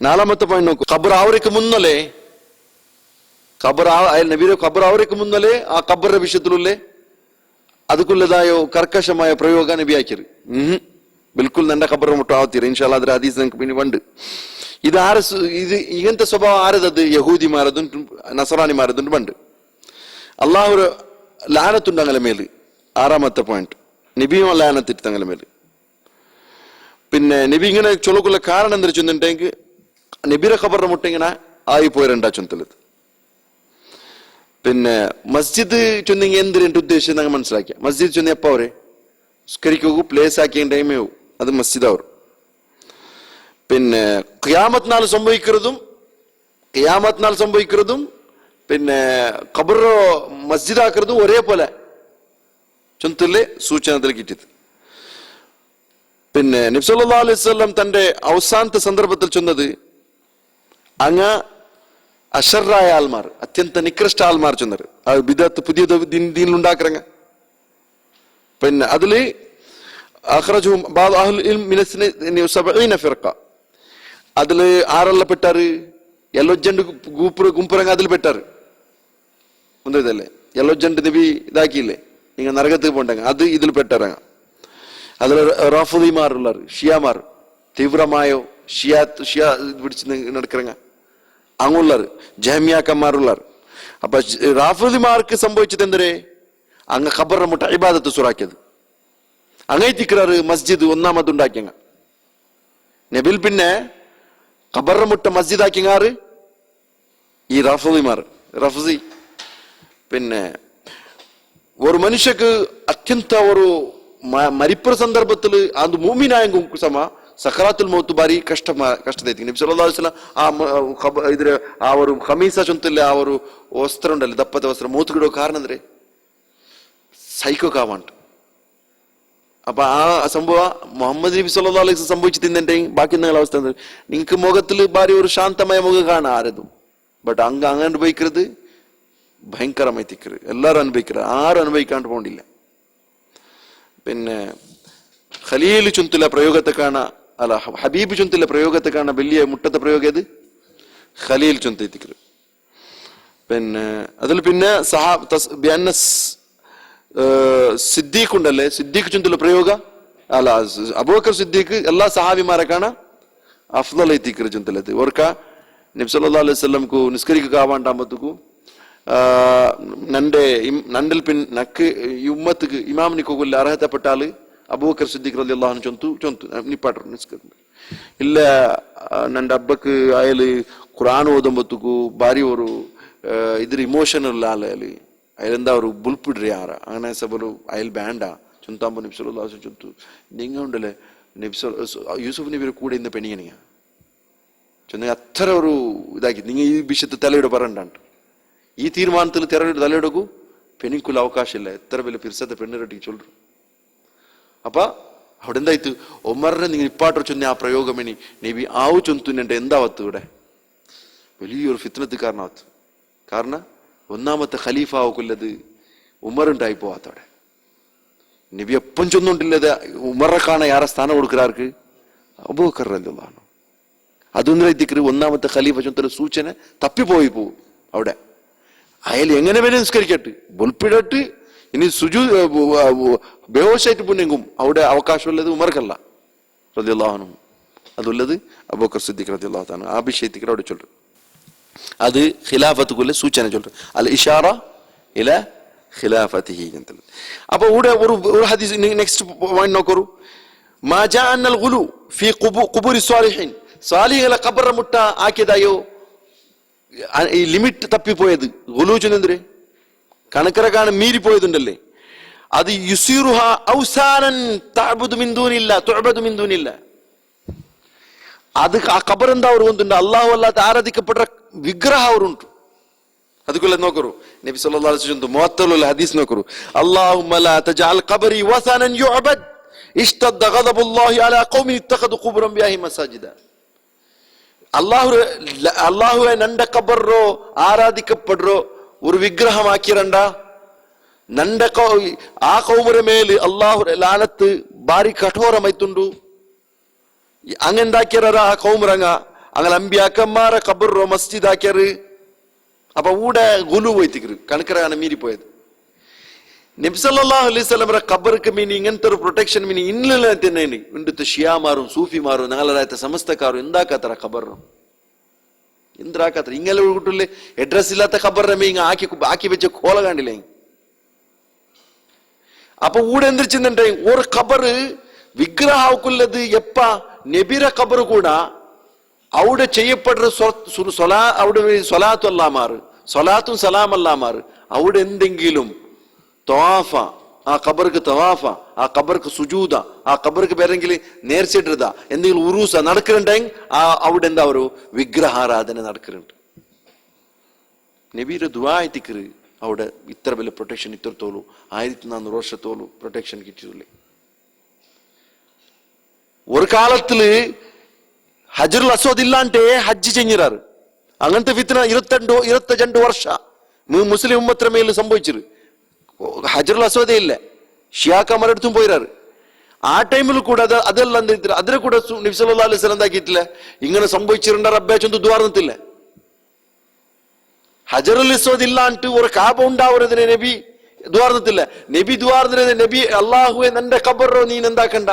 നാലാമത്തെ പോയിന്റ് നോക്കൂ. ഖബർ ആവരേക്ക് മുന്നല്ലേ നബിയുടെ ഖബർ ആവരേക്ക് മുന്നല്ലേ ആ ഖബറിന്റെ വിഷയത്തിലുള്ളേ ಅದಕ್ಕುಲ್ಲದಾಯೋ ಕರ್ಕಶമായ ಪ್ರಯೋಗ ನಬಿ ಹಾಕಿರಿ. ಬಿಲ್ಕುಲ್ ನನ್ನ ಖಬರ್ ಮುಟ್ಟು ಆವತ್ತೀರಿ ಇನ್ಶಾಲ್ಲ. ಅದ್ರ ಹದೀಸ್ ನಂಗೆ ಪಿನಿ ಬಂಡು. ಇದು ಈಗಂತ ಸ್ವಭಾವ ಆರದದ್ದು ಯಹೂದಿ ಮಾರದುಂಟು ನಸರಾನಿ ಮಾರದುಂಟು ಬಂಡು. ಅಲ್ಲಾಹರ ಲಾನತ್ತುಂಡು ಅಂಗಲ ಮೇಲೆ. ആറാമത്തെ പോയിന്റ് നബിയും ലാനത്തിട്ട് തങ്ങളുടെ മേല്. പിന്നെ നബി ഇങ്ങനെ ചൊല്ലക്കുള്ള കാരണം എന്താ ചൊന്നിട്ടെങ്കിൽ നബിയുടെ ഖബറിന്റെ മുട്ട ഇങ്ങനെ ആയി പോയിരണ്ടാ ചൊന്തലത്. പിന്നെ മസ്ജിദ് ചൊന്നിങ് എന്തിനായിട്ട് ഉദ്ദേശിച്ചത് ഞങ്ങൾ മനസ്സിലാക്കിയ. മസ്ജിദ് ചൊന്നി എപ്പ അവരെ സ്കരിക്കൂ പ്ലേസ് ആക്കിയ ടൈമേ അത് മസ്ജിദ് അവർ. പിന്നെ ഖിയാമത്ത് നാൾ സംഭവിക്കുന്നതും പിന്നെ ഖബറോ മസ്ജിദ് ആക്കുന്നതും ഒരേപോലെ ചൊന്തല് സൂചന കിട്ടിയത്. പിന്നെ നബി സല്ലല്ലാഹു അലൈഹി വസല്ലം തന്റെ അവസാനത്തെ സന്ദർഭത്തിൽ ചൊന്നത് അങ്ങ് അഷറായ ആൾമാർ, അത്യന്ത നികൃഷ്ട ആൾമാർ ചൊന്നത് ബിദഅത്ത് പുതിയ ദീനിലുണ്ടാക്കറങ്ങ. പിന്നെ അതില് അഖ്റജഹും ബഅദ് അഹ്ലുൽ ഇൽം മിന 70 ഫിർഖ. അതില് ആരെല്ലാം പെട്ടാറ്? എല്ലൊജ്ജണ്ട് ഗുംപുറങ്ങ അതിൽ പെട്ടാറ്. ഒന്നല്ലേ എല്ലൊജ്ജണ്ട് നബി ഇതാക്കിയില്ലേ, നിങ്ങൾ നരകത്തിൽ പോണ്ടെങ്ക അത് ഇതിൽ പെട്ടിറങ്ങ. അതിൽ റാഫിദിമാരുള്ളാർ, ഷിയാമാർ, തീവ്രമായോ ഷിയാ പിടിച്ച് നടക്കിറങ്ങ അങ്ങുള്ളാർ, ജഹമിയാക്കന്മാരുള്ളാർ. അപ്പൊ റാഫിദിമാർക്ക് സംഭവിച്ചത് എന്തരേ? അങ്ങ് ഖബറിനെ മുട്ട ഇബാദത്ത് സുറാക്കിയത് അങ്ങേത്തിക്കാറ് മസ്ജിദ് ഒന്നാമത് ഉണ്ടാക്കിയങ്ങ. നബിൽ പിന്നെ ഖബറിനെ മുട്ട മസ്ജിദ് ആക്കിങ്ങാറ് ഈ റാഫിദിമാർ. റഫ്സി പിന്നെ ഒരു മനുഷ്യക്ക് അത്യന്ത ഒരു മരിപ്പുற സന്ദർഭത്തിൽ അത് മൂമിനായെങ്കും സമ സഖറാത്തുൽ മൗത്ത് ಬಾರಿ ಕಷ್ಟದೈತಿ. ನಬಿ ಸಲ್ಲಲ್ಲಾಹು ಅಲೈಹಿ ವಸಲ್ಲಂ ಇದ್ರ ಆ ಒಂದು ಖಮೀಸ ಚೊಂತಿಲ್ಲ, ಆ ಒಂದು ವಸ್ತ್ರ ಉಂಟಲ್ಲ ದಪ್ಪದ ವಸ್ತ್ರ ಮೂತ್ಗಿಡೋ ಕಾರಣ ಅಂದ್ರೆ സൈക്കോ കാവാണ്ട്. അപ്പൊ ആ സംഭവം മുഹമ്മദ് നബി സല്ലല്ലാഹു അലൈഹി വസല്ലം സംഭവിച്ചിട്ടുണ്ടെങ്കിൽ ബാക്കി നിങ്ങളുടെ അവസ്ഥ എന്താ? നിങ്ങൾക്ക് മുഖത്തിൽ ഭാരി ഒരു ശാന്തമായ മുഖം കാണാം ആരതും. ബട്ട് അങ്ങനെ അനുഭവിക്കരുത്, ഭയങ്കരമായി തിക്കരുത്. എല്ലാവരും അനുഭവിക്കരുത്, ആരും അനുഭവിക്കാണ്ട് പോകണ്ടില്ല. പിന്നെ ഖലീൽ ചുന്തുല പ്രയോഗത്തെ കാണാ, അല്ല ഹബീബ് ചുന്തുല പ്രയോഗത്തെ കാണാൻ വലിയ മുട്ടത്തെ പ്രയോഗം ഏത്? ഖലീൽ ചുന്തിക്കരുത്. പിന്നെ അതിൽ പിന്നെ സിദ്ദീഖ് ഉണ്ടല്ലേ, സിദ്ദീഖ് ചുന്തുല പ്രയോഗ അല്ല അബൂബക്കർ സിദ്ദീഖ് എല്ലാ സഹാബിമാരെ കാണാ അഫ്ദൽ ಐತಿಕ್ರು ಚುಂತಲದು. ಓರ್ಕ ನಬಿ ಸಲ್ಲಲ್ಲಾಹು ಅಲೈಹಿ ವಸಲ್ಲಂకు ನಿಸ್ಕರಿಕ ಕಾವಾಂಟಾಂಬತುಕು നണ്ടിൽ പിൻ നക്ക് ഈ ഉമ്മത്തുക്ക് ഇമാമിനിക്കൊല്ല അർഹതപ്പെട്ട ആള് അബൂബക്കർ സിദ്ദീഖ് റളിയല്ലാഹു അൻഹു ചൊന്തു നിപ്പാട്ടു നിസ്കരി ഇല്ല. നന്റെ അബ്ബക്ക് അയാള് ഖുർആൻ ഓതുമ്പത്തുക്കു ഭാരി ഒരു ഇದ್ರ ഇമോഷണൽ ആള് അയാളെന്താ ഒരു ബുൾപ്പിಡ್ರಿ ಯಾರ അങ്ങനെ സബಲು അയാൾ ബാൻഡാ ചൊന്താമ്പോ നബി സല്ലല്ലാഹു അലൈഹി വസല്ലം ചൊന്തു നിങ്ങൾ ഉണ്ടല്ലേ യൂസുഫ് നബിയുടെ കൂടെ ഇന്ന് പെണിയണിയ ചൊന്ന അത്ര ഒരു ഇതാക്കി നിങ്ങൾ ഈ വിഷയത്തിൽ തലയുടെ പറയണ്ടാണ്ട് ഈ തീരുമാനത്തിൽ തലയിടക്കൂ പെണ്ണിക്കുള്ള അവകാശമില്ല. എത്ര വലിയ പിരിസത്തെ പെണ്ണിരട്ടി ചൊല്ലു. അപ്പൊ അവിടെ എന്തായിത്ത് ഒമറിനെ നിങ്ങൾ ഇപ്പാട്ടോ ചൊന്ന ആ പ്രയോഗമെനി നബി ആവു ചൊന്തുന്നുണ്ട് എന്താവത്ത് ഇവിടെ വലിയൊരു ഫിത്നത്ത് കാരണാവത്ത്. കാരണം ഒന്നാമത്തെ ഖലീഫ ആവുക്കുള്ളത് ഉമറുണ്ടായി പോവാത്തവിടെ. നബി എപ്പം ചൊന്നുണ്ടില്ലത് ഉമറെ കാണാൻ യാറെ സ്ഥാനം കൊടുക്കാർക്ക് അബൂബക്കർ റളിയല്ലാഹു അൻഹു. അതൊന്നും എത്തിക്കരു ഒന്നാമത്തെ ഖലീഫ ചൊന്തൊരു സൂചന തപ്പിപ്പോയി പോവും. അവിടെ അയാൾ എങ്ങനെ വരെ നിസ്കരിക്കട്ട് ബുൾപ്പിടട്ട് ഇനി ബേഹോഷായിട്ട് പുണ്യെങ്കും അവിടെ അവകാശമുള്ളത് ഉമർക്കല്ല റളിയല്ലാഹു അൻഹു, അതുള്ളത് അബൂബക്കർ സിദ്ദീഖ് റളിയല്ലാഹു അൻഹു. ആ വിഷയത്തിക്ക് അവിടെ ചൊല്ലു അത് ഖിലാഫത്തുക്കുള്ള സൂചന ചൊല്ലു അൽ ഇഷാറ ഇല ഖിലാഫത്തിഹി. അപ്പൊ ഇവിടെ ഒരു ഹദീസ് നെക്സ്റ്റ് പോയിന്റ് നോക്കൂ. മാ ജാഅ അന്നൽ ഗുലു ഫീ ഖുബൂരി സ്വാലിഹീൻ, സ്വാലിഹുകളെ ഖബർ മുട്ട ആക്കിയതായോ ഈ ലിമിറ്റ് തപ്പിപ്പോയത് ഗുലൂചെന്നെതിരെ കണക്കറക്കാണ് മീരിപ്പോയതുണ്ടല്ലേ, അത് യുസീറുഹ ഔസാനൻ തഅബുദു മിൻ ദൂനില്ലാഹ് തുഅബദു മിൻ ദൂനില്ലാഹ്. അത് ആ ഖബർ എന്താ ഒരു ಒಂದುಂಟು അല്ലാഹു അല്ലാതെ ആരാധിക്കപ്പെട്ട വിഗ്രഹ അവരുണ്ട്. അതുകൊള്ള നോക്കൂ നബി സല്ലല്ലാഹു അലൈഹി വസല്ലം മുഅത്തലുൽ ഹദീസ് നോക്കൂ. അല്ലാഹുമ്മ ലാ തജഅൽ ഖബരി വസനൻ യുഅബദ് ഇഷ്തദ്ദ ഗദബുല്ലാഹി അലാ ഖൗമിൻ ഇത്തഖദു ഖുബൂറ അൻബിയാഇഹിം മസാജിദ. അള്ളാഹുവെ നണ്ട ഖബറോ ആരാധിക്കപ്പെടോ ഒരു വിഗ്രഹമാക്കിരണ്ട നണ്ട ആ കൗമര മേല് അള്ളാഹു ലാനത്ത് ഭാരി കഠോരമായിത്തുണ്ടു. അങ്ങെന്താക്കിയറ ആ കൗമരങ്ങ അങ്ങനെ അമ്പിയാക്കന്മാരെ ഖബറോ മസ്ജിദ് ആക്കിയറ്. അപ്പൊ ഊടെ ഗുലു പോയിത്തിക്കറ് കണക്കറാണ് മീരിപ്പോയത്. നബി സല്ലല്ലാഹു അലൈഹി വസല്ലം ഖബർക്ക് മീനി ഇങ്ങനത്തെ ഒരു പ്രൊട്ടക്ഷൻ മീനി ഇന്നലെ തന്നെ ഉണ്ട്. ഷിയാമാരും സൂഫിമാരും ഞങ്ങളായത്തെ സമസ്തക്കാരും എന്താക്കാത്തറ ഖബറും എന്തിനാക്കാത്ര ഇങ്ങനെ കൂട്ടില്ലേ അഡ്രസ് ഇല്ലാത്ത ഖബറിനെ മീ ആക്കി വെച്ച കോല കാണില്ല. അപ്പൊ ഊടെ എന്തിരിച്ചുണ്ട് ഒരു ഖബറ് വിഗ്രഹാവുക്കുള്ളത് എപ്പ നബിര ഖബർ കൂടാ അവിടെ ചെയ്യപ്പെടുന്ന അവിടെ സ്വലാത്തു അല്ലാമാറ് സ്വലാത്തും സലാം അല്ലാമാറ് അവിടെ എന്തെങ്കിലും തവാഫ ആ ഖബർക്ക് തവാഫ ആ ഖബർക്ക് സുജൂദ ആ ഖബർക്ക് പേരെങ്കിൽ നേർച്ചിട്ടിരുത എന്തെങ്കിലും ഉറൂസ നടക്കുന്നുണ്ടെങ്കിൽ ആ അവിടെ എന്താ ഒരു വിഗ്രഹാരാധന നടക്കുന്നുണ്ട്. നബിയുടെ ദുആ എത്തിക്കറ് അവിടെ ഇത്ര വലിയ പ്രൊട്ടക്ഷൻ ഇത്രത്തോളൂ 1400 വർഷത്തോളൂ പ്രൊട്ടക്ഷൻ കിട്ടിയില്ലേ. ഒരു കാലത്തില് ഹജറുൽ അസ്വദ് ഇല്ലാണ്ടേ ഹജ്ജ് ചെഞ്ഞിറാറ്. അങ്ങനത്തെ ഫിത്ന 22 വർഷ മുസ്ലിം ഉമ്മത്ര മേൽ സംഭവിച്ചിரு. ഹജറുൽ അസ്വദേ ഇല്ല, ഷിയാക്കന്മാരടുത്തും പോയിരാറ്. ആ ടൈമിൽ കൂടെ അതെല്ലാം എന്തില്ല, അതിനെ കൂടെ നബി സല്ലല്ലാഹു അലൈഹി വസല്ലം എന്താക്കിയിട്ടില്ല, ഇങ്ങനെ സംഭവിച്ചിരുന്ന റബ്ബേ ചൊന്ത് ദ്വാർന്നിട്ടില്ല. ഹജറുൽ അസ്വദ് ഇല്ലാണ്ട് ഒരു കാബ ഉണ്ടാവുന്നതിനെ നബി ദ്വാർന്നിട്ടില്ല. നബി ദ്വാർന്നത് നബി അള്ളാഹുവെ നിന്റെ ഖബറോ നീ എന്താക്കണ്ട,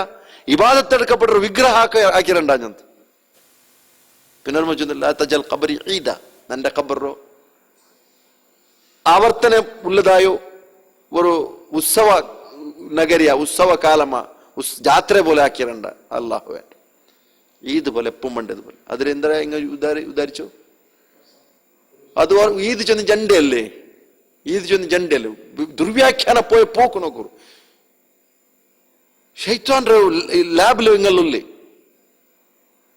ഇബാദത്തെടുക്കപ്പെട്ട വിഗ്രഹ ആക്കിരണ്ട ഞാൻ. പിന്നീട് ഖബറി ഈദ, നിന്റെ ഖബറോ ആവർത്തന ഉള്ളതായോ ഒരു ഉത്സവ നഗരിയ, ഉത്സവ കാലമാ, ജാത്ര പോലെ ആക്കിരണ്ട അള്ളാഹുവെ. ഈദ് പോലെ എപ്പം പണ്ടതുപോലെ അതിലെന്താ ഇങ്ങ ഉദാരിച്ചോ? അത് ഈദ് ചെന്ന് ജണ്ടയല്ലേ, ഈദ് ചെന്ന് ജണ്ടയല്ലേ. ദുർവ്യാഖ്യാന പോയ പോക്ക് നോക്കൂ. ಶೈತಾನ್ರ ಲ್ಯಾಬ್ಲು ಇಂಗಲ್ಲುಲ್ಲಿ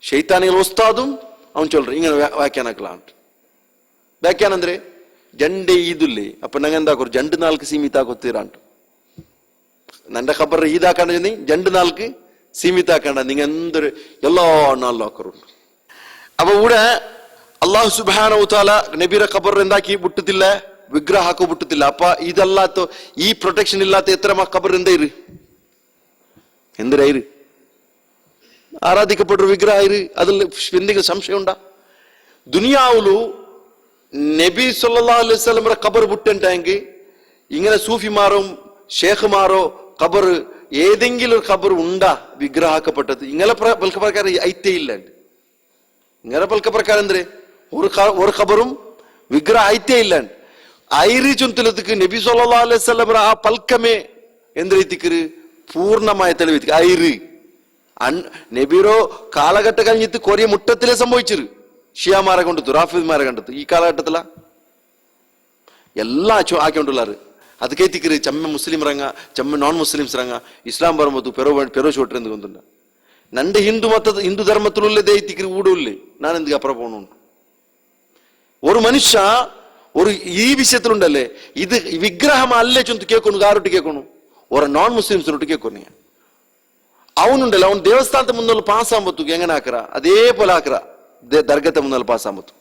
ಶೈತಾನಿಗಳ ಉಸ್ತಾದುಂ ಅವನು ಚೊಲ್ರಿ ಇಂಗ ವ್ಯಾಖ್ಯಾನಕ್ಲ ಅಂಟ್. ವ್ಯಾಖ್ಯಾನ ಅಂದ್ರೆ ಜಂಡೆ ಈದುಲ್ಲಿ ಅಪ್ಪ ನಂಗೆಂದಾಕೋರು ಜಂಡು 4 ಸೀಮಿತ ಆಕೋತೀರ ಅಂಟು. ನನ್ನ ಖಬರ್ ಈದಾಕಂಡ ಜಂಡು 4 ಸೀಮಿತ ಆಕಂಡ ನಿಂಗೆ ಎಂದ್ರೆ ಎಲ್ಲ ನಾಲ್ಕು ಹಾಕರು. ಅವ ಕೂಡ ಅಲ್ಲಾಹು ಸುಬ್ಹಾನಹು ವ ತಆಲ ನಬಿರ ಖಬರ್ ಎಂದಾಕಿ ಬಿಟ್ಟುತ್ತಿಲ್ಲ, ವಿಗ್ರಹ ಹಾಕೋ ಬಿಟ್ಟುತ್ತಿಲ್ಲ. ಅಪ್ಪ ಇದೆಲ್ಲ ಈ ಪ್ರೊಟೆಕ್ಷನ್ ಇಲ್ಲಾತ ಎತ್ತರ ಖಬರ್ ಎಂದ ಇರು എന്തിനായിര് ആരാധിക്കപ്പെട്ട വിഗ്രഹ ആയിര്. അതിൽ എന്തെങ്കിലും സംശയം ഉണ്ടാ? ദുനിയാവുലു നബി സല്ലല്ലാഹു അലൈഹി വസല്ലം ഖബർ വിട്ടുണ്ടെങ്കിൽ ഇങ്ങനെ സൂഫിമാരും ഷേഖുമാരോ ഖബർ ഏതെങ്കിലും ഒരു ഖബർ ഉണ്ടാ വിഗ്രഹാക്കപ്പെട്ടത്? ഇങ്ങനെ പൽക്ക പ്രകാരം ഐത്തേ ഇല്ല. ഇങ്ങനെ പൽക്ക പ്രകാരം എന്തേ ഒരു ഖബറും വിഗ്രഹ ഐത്തേ ഇല്ല. ഐരി ചുന്തലത്തിക്ക് നബി സല്ലല്ലാഹു അലൈഹി വസല്ലം ആ പൽക്കമേ എന്തിരിത്തിക്കര് പൂർണ്ണമായ തെളിവ് ഐറ് നബിറോ കാലഘട്ടം കഴിഞ്ഞിട്ട് കൊറിയ മുട്ടത്തിലെ സംഭവിച്ചിരു. ഷിയാമാരെ കൊണ്ടു, റാഫിദ്മാരെ കണ്ടെത്തു. ഈ കാലഘട്ടത്തില എല്ലാം ആക്കിക്കൊണ്ടുള്ളാറ്. അത് കേത്തിക്കര് ചെമ്മ മുസ്ലിം ರಂಗ, ചെമ്മ നോൺ മുസ്ലിംസ് ರಂಗ, ഇസ്ലാം പറയുമ്പോൾ പെരോ ചോട്ടർ എന്ത് കൊണ്ടുണ്ട്. നന്റെ ഹിന്ദു ധർമ്മത്തിലുള്ളതേ തിക്കര് ഊടുള്ളേ. ഞാൻ എന്ത് അപ്പുറം പോണു? ഒരു മനുഷ്യ ഒരു ഈ വിഷയത്തിലുണ്ടല്ലേ, ഇത് വിഗ്രഹം അല്ലേ ചൊന്ത് കേൾക്കുന്നു. ആരോട്ട് കേൾക്കുന്നു? ഒരു നോൺ മുസ്ലിംസിനോട്ട് കേൾക്കുന്നു. അവനുണ്ടല്ലോ, അവൻ ദേവസ്ഥാനത്തെ മുന്നിൽ പാസ്സാകുമ്പത്തു എങ്ങനെ ആക്കറ അതേപോലെ ആക്കറ ദർഗത്തെ മുന്നിൽ പാസ്സാകുമ്പത്തു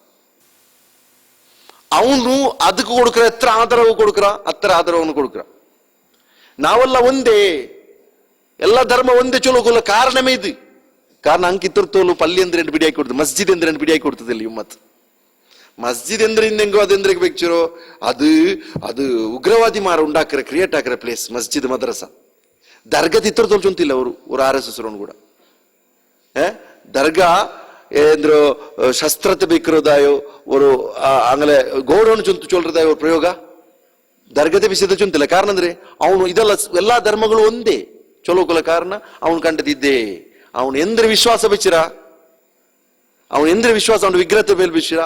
ಅವನು ಅದಕ್ಕೆ ಕೊಡುಕ್ರ ಎತ್ತರ ಆದರವು ಕೊಡುಕ್ರ ಅತ್ತರ ಆದರವನ್ನು ಕೊಡುಕ್ರ. ನಾವೆಲ್ಲ ಒಂದೇ, ಎಲ್ಲ ಧರ್ಮ ಒಂದೇ ಚೊಲೋಗುಲ್ಲ. ಕಾರಣವೇ ಇದು. ಕಾರಣ ಅಂಕಿತ್ತೋಲು ಪಲ್ಲಿ ಅಂದ್ರೆ ಬಿಡಿ ಹಾಕಿ ಕೊಡ್ತದೆ, ಮಸ್ಜಿದ್ ಅಂದ್ರೆ ಬಿಡಿ ಹಾಕಿ ಕೊಡ್ತದೆ. ಇಲ್ಲಿ ಉಮ್ಮತ್ ಮಸ್ಜಿದ್ ಅಂದ್ರೆ ಇನ್ನೆಂಗೋ ಅದೆಂದ್ರೆ ಬೆಕ್ಚರೋ ಅದು ಉಗ್ರವಾದಿ ಮಾರ ಉಂಡಾಕ್ರೆ ಕ್ರಿಯೇಟ್ ಹಾಕ್ರೆ ಪ್ಲೇಸ್ ಮಸ್ಜಿದ್ ಮದ್ರಸ. ದರ್ಗಾ ತಿತ್ತೋಲು ಚೊಂತಿಲ್ಲ ಅವರು RSS ಕೂಡ ದರ್ಗಾ ಏಂದ್ರು ಶಸ್ತ್ರತೆ ಬೇಕಿರೋದಾಯೋ ஒரு ಅಂಗಲೆ ಗೋಡೌನ್ ಚೊಂತು ಚೊಲ್ರದಾಯೋ ಪ್ರಯೋಗ ದರ್ಗತೆ ವಿಷಯದ ಚೊಂತಿಲ್ಲ. ಕಾರಣ ಅಂದ್ರೆ ಅವನು ಇದೆಲ್ಲ ಎಲ್ಲಾ ಧರ್ಮಗಳು ಒಂದೇ ಚೊಲೋಕುಲ. ಕಾರಣ ಅವನು ಕಂಡದಿದ್ದೇ. ಅವನು ಎಂದ್ರೆ ವಿಶ್ವಾಸ ಬೆಚ್ಚಿರ, ಅವನು ಎಂದ್ರೆ ವಿಶ್ವಾಸ ಅವನು ವಿಗ್ರಹದ ಮೇಲೆ ಬೆಚ್ಚಿರ,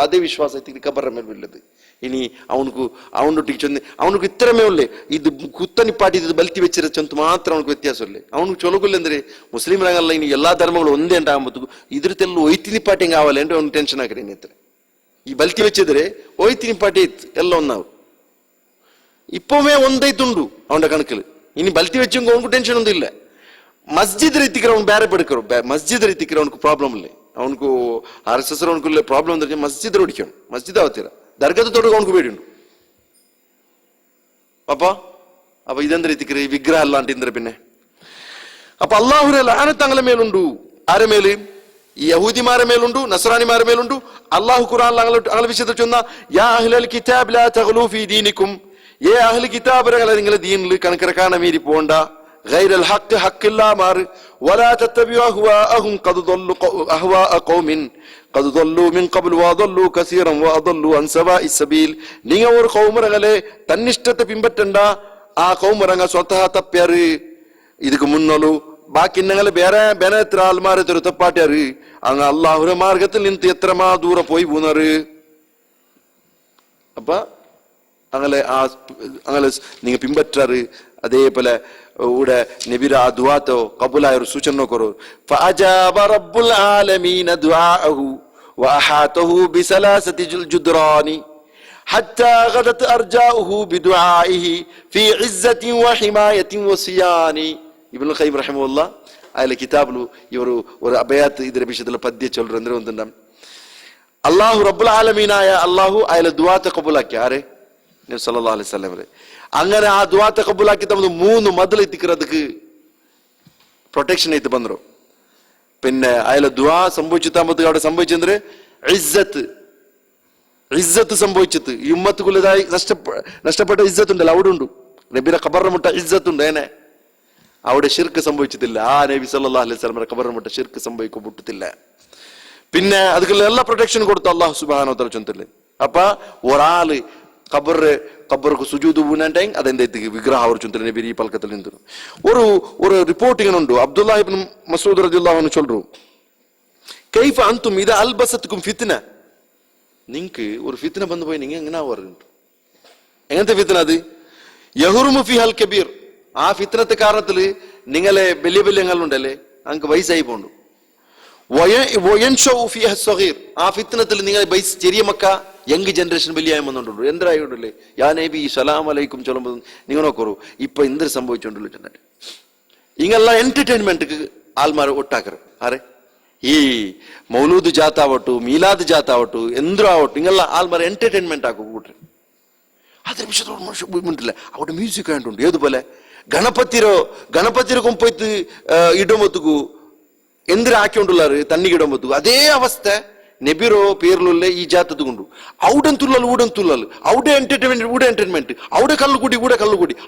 ಅದೇ ವಿಶ್ವಾಸ ಕಬರ ಮೇಲೆ ಬೀಳದು. ಇನಿ ಅವನೊಟ್ಟಿಗೆ ಚೊಂದಿ ಅವನಿಗೆ ಇತ್ತರಮೇ ಒಳ್ಳೆ ಇದು ಕುತ್ತನಿ ಪಾಟಿದ್ದು ಬಲ್ತಿ ಬೆಚ್ಚಿರ ಚೊಂತು ಮಾತ್ರ ಅವನಿಗೆ ವ್ಯತ್ಯಾಸ ಒಳ್ಳೆ. ಅವನಿಗೆ ಚೊಲಗುಲ್ಲ ಅಂದ್ರೆ ಮುಸ್ಲಿಂ ರಂಗಲ್ಲ ಇನ್ನು ಎಲ್ಲಾ ಧರ್ಮಗಳು ಒಂದೇ ಅಂತ ಆಗುವುದು. ಇದ್ರತೆಲ್ಲ ಒಯ್ತಿನಿ ಪಾಟಿ ಹಿಂಗೆ ಆವಲ್ಲ ಅಂದ್ರೆ ಅವ್ನು ಟೆನ್ಷನ್ ಹಾಕ್ರಿ. ಇನ್ನಿತ್ರ ಈ ಬಲ್ತಿ ಬೆಚ್ಚಿದ್ರೆ ಒಯ್ತಿನಿ ಪಾಟಿ ಇತ್ತು ಎಲ್ಲ ಒಂದಾವು ಇಪ್ಪವೇ ಒಂದೈತುಂಡು ಅವನ ಕಣಕಲು. ಇನ್ನು ಬಲ್ತಿ വെച്ചെങ്കിൽ ಅವನಿಗೂ ಟೆನ್ಷನ್ ಒಂದಿಲ್ಲ. ಮಸ್ಜಿದ್ ರೀತಿಗೆ ಅವ್ನು ಬೇರೆ ಪಡ್ಕರು. ಮಸ್ಜಿದ್ ರೀತಿಗೆ ಅವನಿಗೆ ಪ್ರಾಬ್ಲಮ್ ಇಲ್ಲ. ಅವನಿಗೂ RSS ಅವನಿಗೂ ಪ್ರಾಬ್ಲಮ್ ಅಂದ್ರೆ ಮಸ್ಜಿದ್ ಹೊಡಿക്കണം. ಮಸ್ಜಿದ್ ಆವತ್ತೀರ ദർഗത്തെ തൊട്ട് അവനക്ക് പേടിയുണ്ട്. അപ്പൊ ഇതെന്ത് രീതിക്ക് വിഗ്രഹം അല്ലാണ്ട് ഇന്ദ്ര പിന്നെ അപ്പൊ അള്ളാഹുരെ ലാനത്ത് തങ്ങളെ മേലുണ്ടു. ആരെ മേല്? ഈ യഹൂദിമാരെ മേലുണ്ടു, നസ്രാനിമാരെ മേലുണ്ടു. അള്ളാഹു ഖുർആനിൽ അങ്ങളെ വിഷയത്തിൽ ചൊന്ന യാ അഹ്ലൽ കിതാബ് ലാ തഗ്ലൂ ഫീ ദീനിക്കും, ഏ അഹ്ലി കിതാബിനെ നിങ്ങളെ ദീനിൽ കണക്കിറക്കാന മീരി പോണ്ട. غير الحق حق الله مار ولا تتبعوا اهواءهم قد ضلوا اهواء قوم قد ضلوا من قبل وضلوا كثيرا واضلوا عن سواء السبيل. നിങ്ങൾ ഒരു ഖൗമറകളെ തന്നിഷ്ടത്തെ പിൻപറ്റണ്ട. ആ ഖൗമറങ്ങ സ്വതഹ തപ്പ്യാറ് ಇದಕ್ಕೆ മുന്നോലു. ബാക്കി നിങ്ങൾ ಬೇರೆ ಬೇರೆ എത്ര ആൾമാരെ തപ്പാട്ട്യാറ്. അങ്ങ് അല്ലാഹുവിന്റെ മാർഗത്തിൽ നിന്ന് എത്രമാ ദൂരെ പോയി പോന്നറ്. അപ്പൊ അങ്ങനെ നിങ്ങൾ പിൻപറ്റാറ്. അതേപോലെ ഇവിടെ നബിര ദുആത്തോ കബൂലായ ഒരു സൂചന നോക്കൂ. ഫഅജാബ റബ്ബുൽ ആലമീന ദുആഅഹു വഅഹാതഹു ബിസലാസതി ജുദ്റാനി. حتى غدت أرجاؤه بدعائه في عزة وحماية وصيان. ഇബ്നുൽ ഖയ്യിം റഹിമഹുല്ലാ അതിലെ കിതാബിൽ ഇവർ ഒരു അബയാത്ത് ഇതിനെ വിഷയത്തിൽ പദ്യ ചൊല്ലുന്ന ഒന്നുണ്ടാം. അള്ളാഹു റബ്ബുൽ ആലമീനായ അള്ളാഹു അയാളെ ദുആത്തെ കബൂലാക്കി. ആരെ? നബി സല്ലല്ലാഹു അലൈഹി വസല്ലം. അങ്ങനെ ആ ദുആത്തെ കബൂലാക്കി തമ്മത് 3 മതിൽ എത്തിക്കുന്നതുക്ക് പ്രൊട്ടക്ഷൻ ആയിട്ട് ബന്ധു. പിന്നെ അയാളെ ദുആ സംഭവിച്ചു താമത് അവിടെ സംഭവിച്ചെന്തര് ഇസ്സത്ത് സംഭവിച്ചത്. ഈ ഉമ്മത്തുക്കുള്ളതായി നഷ്ടപ്പെട്ട ഇസ്സത്ത് ഉണ്ടല്ലോ, അവിടെ ഉണ്ട്. നബിയുടെ ഖബറിനെ മുട്ട ഇസ്സത്ത് ഉണ്ട്. ഏനെ അവിടെ ശിർക്ക് സംഭവിച്ചിട്ടില്ല. ആ നബി സല്ലല്ലാഹു അലൈഹി വസല്ലം ഖബറിനെ മുട്ട ശിർക്ക് സംഭവിക്കപ്പെട്ടിട്ടില്ല. പിന്നെ അതുക്കുള്ള എല്ലാ പ്രൊട്ടക്ഷൻ കൊടുത്തു അള്ളാഹു സുബ്ഹാനഹു വ തആല ചൊല്ലില്ലേ. അപ്പൊ ഒരാള് ഖബർക്ക് സുജൂദ് പൂനാണ്ടെങ്കിൽ അതെന്തായിട്ട് വിഗ്രഹം അവർ ചൊല്ലില്ല. നബി ഈ പൽക്കത്തിൽ നിന്നു ഒരു റിപ്പോർട്ടിംഗ് ഉണ്ട്. അബ്ദുല്ലാഹ് ഇബ്നു മസ്ഊദ് റളിയല്ലാഹു അൻഹു ചൊല്ലുന്നു, കൈഫ അൻതും ഇദാ അൽബസത്കും ഫിത്ന. നിങ്ങൾക്ക് ഒരു ഫിത്ന വന്നു പോയി നിങ്ങൾ എങ്ങനെ പറയുന്നുണ്ട്? എങ്ങനത്തെ ഫിത്ന അത്? യഹ്റുമു ഫിഹൽ കബീർ. ആ ഫിത്നത്തെ കാരണത്തിൽ നിങ്ങളെ വലിയ വലിയ ഞങ്ങളുണ്ടല്ലേ അങ്ങ് വയസ്സായി പോണ്ടു. ആ ഫിത്നത്തിൽ നിങ്ങൾ ചെറിയ മക്ക യങ് ജനറേഷൻ വലിയ വന്നുകൊണ്ടു. എന്തായിട്ടുണ്ടല്ലേ യാ നബി സലാം അലൈക്കും ചൊല്ലുമ്പോൾ നിങ്ങൾ നോക്കൂ ഇപ്പൊ എന്തൊരു സംഭവിച്ചോണ്ടല്ലോ ചെന്നിട്ട് ഇങ്ങെല്ലാം എന്റർടൈൻമെന്റ് ആൾമാർ ഒട്ടാക്കറ്. ആരെ? ഈ മൗലൂദ് ജാത്താവട്ടു, മീലാദ് ജാത്താവട്ടു, എന്തൊരു ആവട്ടു ഇങ്ങെಲ್ಲ ആൾമാർ എന്റർടൈൻമെന്റ് ആക്കും കൂട്ടർ. അതിന് വിഷയത്തില്ല. അവിടെ മ്യൂസിക് ആയിട്ടുണ്ട്. ഏതുപോലെ ഗണപതിരക്കും പോയിട്ട് ഇടമൊത്തുക്കു എന്തിനു ആക്കിക്കൊണ്ടുള്ളാറ് തണ്ണി ഇടമൊത്തുക്കു. അതേ അവസ്ഥ നബിറോ പേരിലുള്ള ഈ ജാത്തതുകൊണ്ടു. അവിടെ തുള്ളൽ അവിടെ എന്റർടൈൻമെന്റ് അവിടെ കള്ളുകൂടി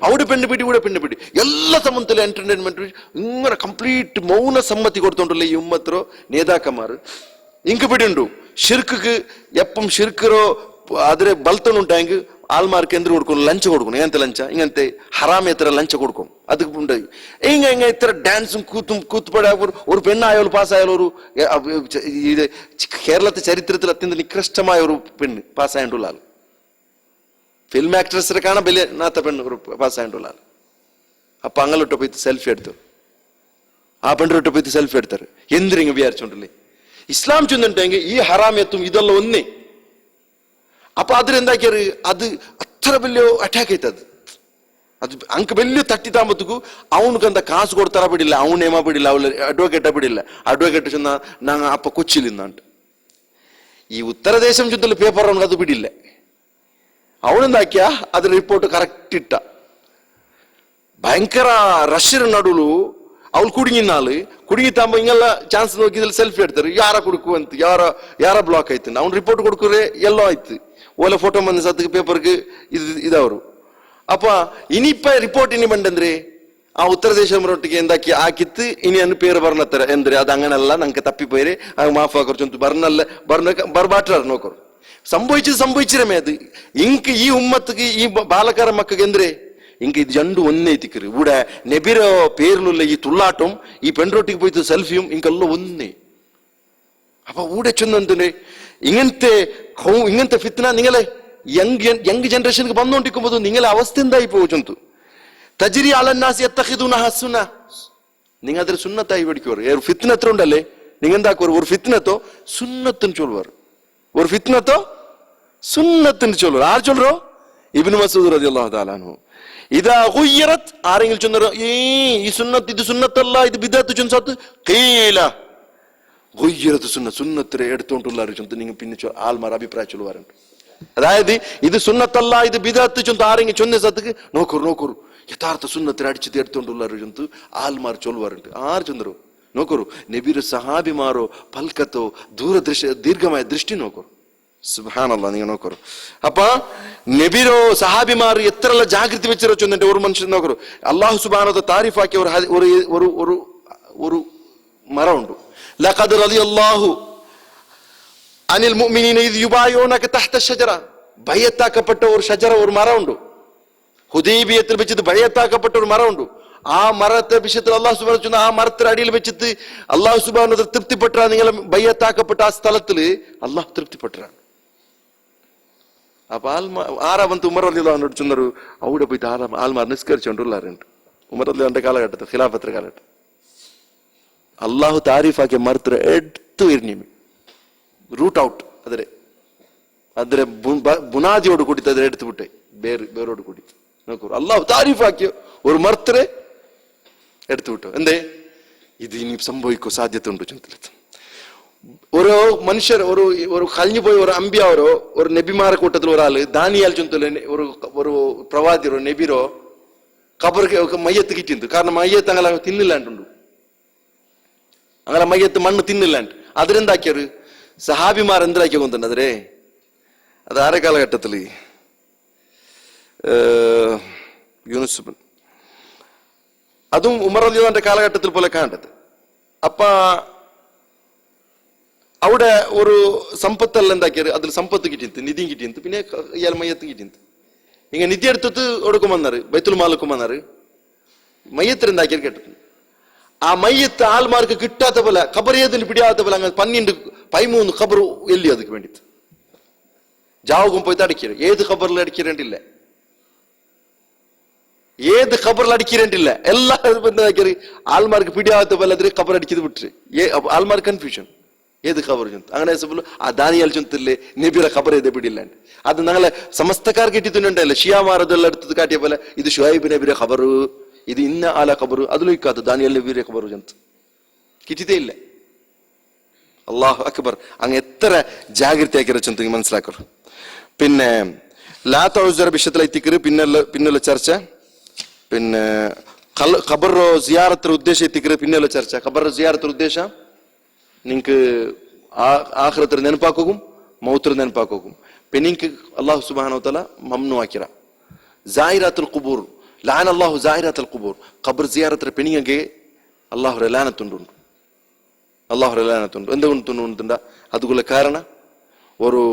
അവിടെ പെണ്ണുപിടി ഇവിടെ പെണ്ണുപിടി എല്ലാ സംബന്ധത്തിലും എന്റർടൈൻമെന്റ് ഇങ്ങനെ കംപ്ലീറ്റ് മൗന സമ്മതി കൊടുത്തോണ്ടല്ലേ ഈ ഉമ്മത്തരോ നേതാക്കന്മാർ. ഇങ്ക് പിടിയുണ്ടു ഷിർക്ക്. എപ്പം ഷിർക്കറോ അതിന് ബലത്തനുണ്ടെങ്കിൽ ആൾമാർക്ക് എന്തിനു കൊടുക്കും? ലഞ്ച് കൊടുക്കണം. ഇങ്ങനത്തെ ലഞ്ച ഇങ്ങനത്തെ ഹറാമേത്ര ലഞ്ച് കൊടുക്കും. അത് ഉണ്ട്. ഇങ്ങനെ ഇത്ര ഡാൻസും കൂത്തുപട ഒരു പെണ്ണായാലും പാസ്സായാലും ഒരു കേരളത്തെ ചരിത്രത്തിൽ അത്യന്തം നികൃഷ്ടമായ ഒരു പെണ്ണ് പാസ്സായിട്ടുള്ള ആൾ. ഫിലിം ആക്ട്രസിനെ കാണാൻ വലിയ നാത്ത പെണ്ണ് ഒരു പാസ്സായിട്ടുള്ള ആൾ. അപ്പൊ അങ്ങോട്ട് പോയിട്ട് സെൽഫി എടുത്തു. ആ പെണ്ണിട്ട് പോയിട്ട് സെൽഫി എടുത്താറ്. എന്തിനെ വിചാരിച്ചോണ്ടല്ലേ ഇസ്ലാം ചെന്നിട്ടെങ്കിൽ ഈ ഹറാമേത്തും ഇതെല്ലാം ഒന്നേ. അപ്പൊ അതിലെന്താക്കിയാറ് അത് അത്ര വലിയ അറ്റാക്ക് ആയിത്തത്. ಅದು ಅಂಕ ಬೆಲ್ಲು ತಟ್ಟಿ ತಾಂಬತ್ತಗೂ ಅವನಿಗಂತ ಕಾಸು ಕೊಡ್ತಾರ ಬಿಡಿಲ್ಲ, ಅವನ ನೇಮ ಬಿಡಿಲ್ಲ, ಅವಳ ಅಡ್ವೊಕೇಟ ಬಿಡಿಲ್ಲ. ಅಡ್ವೊಕೇಟ್ ಚಂದ ನಂಗೆ ಅಪ್ಪ ಕೊಚ್ಚಿಲಿಂದ ಅಂಟ. ಈ ಉತ್ತರ ದೇಶಂ ಜೊತೆ ಪೇಪರ್ ಅವನಿಗೆ ಅದು ಬಿಡಿಲ್ಲ. ಅವನಿಂದಾಕ್ಯ ಅದ್ರ ರಿಪೋರ್ಟ್ ಕರೆಕ್ಟ್ ಇಟ್ಟ. ಭಯಂಕರ ರಶ್ಯರ ನಡುಲು ಅವಳು ಕುಡುಗಿನಾಳು ಕುಡುಗಿತಾಂಬ ಹಿಂಗೆಲ್ಲ ಚಾನ್ಸ್ ನೋಕಿದಲ್ಲಿ ಸೆಲ್ಫಿ ಇಡ್ತಾರೆ. ಯಾರ ಕುಡುಕು ಅಂತ ಯಾರ ಬ್ಲಾಕ್ ಆಯ್ತು. ಅವ್ನು ರಿಪೋರ್ಟ್ ಕೊಡ್ಕೊರೆ ಎಲ್ಲೋ ಆಯ್ತು. ಓಲೆ ಫೋಟೋ ಬಂದ ಸತ್ತಿಗೆ ಪೇಪರ್ಗೆ ಇದವರು. ಅಪ್ಪ ಇನಿಪ್ಪ ರಿಪೋರ್ಟ್ ಇನಿ ಬಂದಂದ್ರೆ ಆ ಉತ್ತರ ದೇಶದೊಟ್ಟಿಗೆ ಎಂದಾಕಿ ಹಾಕಿತ್ತು ಇನಿ ಅನ್ನು ಪೇರು ಬರ್ನತ್ತಾರೆ ಎಂದ್ರೆ ಅದು അങ്ങനല്ല ನಂಗೆ ತಪ್ಪಿపోಯಿರೆ ಮಾಫಾ കുറച്ചൊന്ന് ಬರ್ನಲ್ಲ ಬರ್ಬಾಟ್ರಾರ ನೋಕರು സംഭവിച്ചിരമേ അത് ഇങ്ക് ഈ ഉമ്മത്തിക്ക് ഈ ബാലക്കാര മക്കൾക്ക് എന്തിരെ ఇంక ఇది జండు ఒన్నే తిక్కరు ఊడ నెబిర పేర్లుల్ల ఈ తుల్లాటం ఈ పెండ్రొట్టికి పోయి సెల్ఫిയും ఇంకల్లో ഒന്നേ. അപ്പൊ ഊടെ ചെന്നെ ഇങ്ങനത്തെ ഫിത്ന നിങ്ങളെ യങ് ജനറേഷനിക്ക് വന്നുകൊണ്ടിരിക്കുമ്പോൾ നിങ്ങളെ അവസ്ഥ എന്തായി പോകുന്നു. തജ്രി അലന്നാസി യത്തഖിദൂനഹ സുന്ന. നിങ്ങൾ അതിൽ സുന്നത്തായി പഠിക്കുവാർ. ഒരു ഫിത്ന എത്ര ഉണ്ടല്ലേ നിങ്ങൾ എന്താക്കുവാർ? ഒരു ഫിത്നത്തോ സുന്നത്തിന് ചൊല്ലുവാർ. ഒരു ഫിത്നത്തോ സുന്നത്തിന് ചൊല്ലുവാർ. ആര് ചൊല്ലോ? ഇബ്നു മസ്ഊദ് റളിയല്ലാഹു തആല അൻഹു. ഇതാ ഗുയ്യറത് ആരെങ്കിലും ചൊന്നോ ഈ സുന്നത്ത് ഇത് സുന്നത്തല്ല ഇത് ബിദഅത്ത് ചൊന്നത് ഖീല ഗുയ്യറത് സുന്നത്തിനെ എടുത്തോണ്ടുള്ളാർ ചൊന്നത് നിങ്ങൾ പിന്നെ ആൾമാർ അഭിപ്രായം ചൊല്ലുവാറുണ്ട്. അതായത് ഇത് സുന്നത്തല്ല ഇത് ബിദഅത്ത് ചൊന്നത് ആരെങ്കിലും ചൊന്ന സത്തക്ക് നോക്കൂ യഥാർത്ഥ സുന്നത്തിനെ അടിച്ചു എടുത്തോണ്ടുള്ളാർ ചൊന്നത് ആൾമാർ ചൊല്ലുവാറുണ്ട്. ആര് ചൊന്നറോ നോക്കൂ നബിയുടെ സഹാബിമാരോ പൽക്കത്തോ ദീർഘമായ ദൃഷ്ടി നോക്കൂ. സുബ്ഹാനല്ലാഹ് നിങ്ങൾ നോക്കൂ. അപ്പൊ നബിരോ സഹാബിമാർ എത്രയുള്ള ജാഗ്രത വെച്ചിരോ ചൊന്നിട്ട് ഒരു മനുഷ്യൻ നോക്കൂ. അള്ളാഹു സുബ്ഹാനഹു വ തആല താരിഫാക്കിയ ഒരു മരമുണ്ട്. ലഖദ് റളിയല്ലാഹു അനിൽ മുഅ്മിനീന ഇദ് യുബായിഊനക തഹ്ത അഷ്ജറ. ബൈഅത്താക്കപ്പെട്ട ഒരു ഷജറ ഒരു മരമുണ്ട്. ഹുദൈബിയത്തിൽ വെച്ചിട്ട് ബൈഅത്താക്കപ്പെട്ട ഒരു മരമുണ്ട്. ആ മരത്തെ വിഷയത്തിൽ അള്ളാഹു സുബ്ഹാനഹു വ തആല ആ മരത്തിന്റെ അടിയിൽ വെച്ചിട്ട് അള്ളാഹു സുബ്ഹാനഹു വ തആല തൃപ്തിപ്പെട്ട നിങ്ങൾ ബൈഅത്താക്കപ്പെട്ട ആ സ്ഥലത്തില് അള്ളാഹു തൃപ്തിപ്പെട്ട. അപ്പൊ ആരാ വന്ന് ഉമർ റളിയല്ലാഹു അൻഹു ചെന്നൊരു അവിടെ പോയിട്ട് ആൾമാർ നിസ്കരിച്ചുകൊണ്ടുള്ളാറുണ്ട്. ഉമർ റളിയല്ലാഹുവിന്റെ കാലഘട്ടത്തിൽ ഖിലാഫത്ത് കാലഘട്ടം അള്ളാഹു താരീഫാക്കിയ മരത്തിന് എടുത്തു എരിഞ്ഞു റൂട്ട് ഔട്ട് അതിരെ ಅದರ ಬುನಾದಿಯೋಡು ಕೂಡಿತ್ತು, ಅದ್ರ ಎಡ್ತು ಬಿಟ್ಟೆ ಬೇರೋಡು ಕೂಡಿತ್ತು. നോക്കൂ, അള്ളാഹു താരീഫാക്കിയോ ഒരു മർത്തരെ എടുത്തു വിട്ടു. എന്തേ? ഇത് ഇനി സംഭവിക്കോ സാധ്യത ഉണ്ടോ ചിന്തയിലെത്തും. ഒരു മനുഷ്യർ ഒരു കഴിഞ്ഞു പോയ ഒരു അമ്പിയാവരോ ഒരു നബിമാരെ കൂട്ടത്തിൽ ഒരാള് ദാനിയാൽ ചുന്തല ഒരു പ്രവാദിയോ നബിരോ കബർക്ക് മയ്യത്ത് കിട്ടിയത്. കാരണം മയ്യത്ത് അങ്ങനെ തിന്നില്ലാണ്ടുണ്ട്, അങ്ങനെ മയ്യത്ത് മണ്ണ് തിന്നില്ലാണ്ട്. അതിലെന്താക്കിയൊരു സഹാബിമാർ എന്തിനാക്കിയ കൊണ്ടുണ്ടതരേ? അത് ആരെ കാലഘട്ടത്തില്? യൂനുസ്, അതും ഉമർ റളിയല്ലാഹുവിന്റെ കാലഘട്ടത്തിൽ പോലെ കാണേണ്ടത്. അപ്പ അവിടെ ഒരു സമ്പത്തെല്ലാം എന്താക്കിയത്, അതിൽ സമ്പത്ത് കിട്ടിയത്, നിധിയും കിട്ടിയത്, പിന്നെ ഇയാൾ മയ്യത്ത് കിട്ടിയത്. ഇങ്ങനെ നിധി എടുത്തിട്ട് കൊടുക്കും വന്നാറ്, ബൈത്തുൽ മാലക്കും വന്നാറ്, മയ്യത്തിൽ എന്താക്കിയത് കേട്ടത്. ആ മയ്യത്ത് ആൾമാർക്ക് കിട്ടാത്ത പോലെ, ഖബർ ഏതിന് പിടിയാത്ത പോലെ അങ്ങനെ 12 ഖബർ എല്ലി അതിക്ക് വേണ്ടിട്ട് ജാവുകും പോയിട്ട് അടിക്കരുത്. ഏത് ഖബറിൽ അടിക്കരണ്ടില്ല, ഏത് ഖബറിൽ അടിക്കരണ്ടില്ല, എല്ലാ എന്താക്കിയത് ആൾമാർക്ക് പിടിയാത്ത പോലെ അതിന് ഖബർ അടിച്ചത് വിട്ടിട്ട് ആൾമാർക്ക് കൺഫ്യൂഷൻ. ഏത് ഖബർ ചൊന്ത് അങ്ങനെ ആ ദാനിയാൽ ചൊന്തല്ലേ നബിയുടെ ഖബർ ഏത് പിടിയില്ലാണ്ട്. അത് ഞങ്ങളെ സമസ്തക്കാർ കിട്ടിയിട്ടുണ്ടല്ലേ, ഷിയാമാർ അതെല്ലാം എടുത്തത് കാട്ടിയ പോലെ ഇത് ഷുഹൈബ് നബിയുടെ ഖബർ, ഇത് ഇന്ന ആല ഖബർ, അതിലൊഴിക്കാത്ത ദാനിയാൽ നബിയുടെ ഖബർ ചൊന്ത് കിട്ടിയതേ ഇല്ല. അള്ളാഹു അക്ബർ. അങ്ങ് എത്ര ജാഗ്രതയാക്കി രചന മനസ്സിലാക്കർ. പിന്നെ ലാത്ത ഉസ്ര വിഷയത്തിലെത്തിക്കറ് പിന്നുള്ള ചർച്ച. പിന്നെ ഖബർ സിയാറത്ര ഉദ്ദേശം എത്തിക്കറ് പിന്നുള്ള ചർച്ച. ഖബർ സിയാറത്ര ഉദ്ദേശം നിങ്ങൾക്ക് ആഖിറത്തിൽ നെനപ്പാക്കും, മൗത്തിൽ നെനപ്പാക്കും. പിന്നെ നിങ്ങൾക്ക് അള്ളാഹു സുബ്ഹാനഹു വ തആല മംനു ആക്കിറ സായിറത്തുൽ ഖുബൂർ ലാന അല്ലാഹു സായിറത്തുൽ ഖുബൂർ. ഖബർ സിയാറത്ര പെണിങ്ങെ അല്ലാഹു ലാനത്തുണ്ട്, അല്ലാഹു ലാനത്തുണ്ട്. എന്തുകൊണ്ടുണ്ട്? അതുകൊള്ള കാരണം ഒരു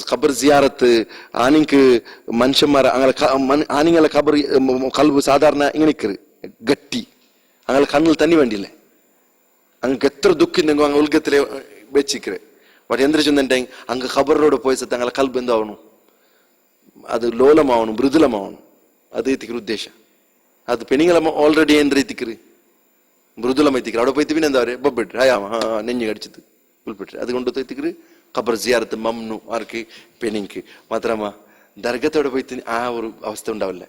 ഖബർ സിയാറത്ത് ആനിക്ക് മനുഷ്യന്മാർ ആനിങ്ങളെ ഖബർ കൽബ് സാധാരണ ഇങ്ങനെ ഗട്ടി അങ്ങനെ കണ്ണിൽ തന്നെ വേണ്ടിയില്ലേ, അങ്ങക്ക് എത്ര ദുഃഖിണ്ടെങ്കിൽ അങ്ങ് ഉൽഗത്തിലെ വെച്ചിക്കറ്. ബട്ട് എന്തിനു ചെന്നിട്ടുണ്ടെങ്കിൽ അങ്ങ് ഖബറിനോട് പോയ സ്ഥലത്ത് അങ്ങനെ കൽബ് എന്താവണം, അത് ലോലമാവണം, മൃദുലമാവണം. അത് എത്തിക്കറ് ഉദ്ദേശം. അത് പെണ്ണുങ്ങളെ ഓൾറെഡി എന്തെത്തിക്കറ് മൃദുലമെത്തിക്കറ്. അവിടെ പോയിട്ട് പിന്നെ എന്താ പറയുക, ബൊബിട്ട് നെഞ്ഞ് കടിച്ചത് ഉൾപ്പെട്ട്. അതുകൊണ്ട് എത്തിക്കറ് ഖബർ സിയാറത്ത് മംനു ആർക്ക്? പെണ്ണിക്ക്. മാത്രമാ ദർഗത്തോടെ പോയിട്ട് ആ ഒരു അവസ്ഥ ഉണ്ടാവില്ല,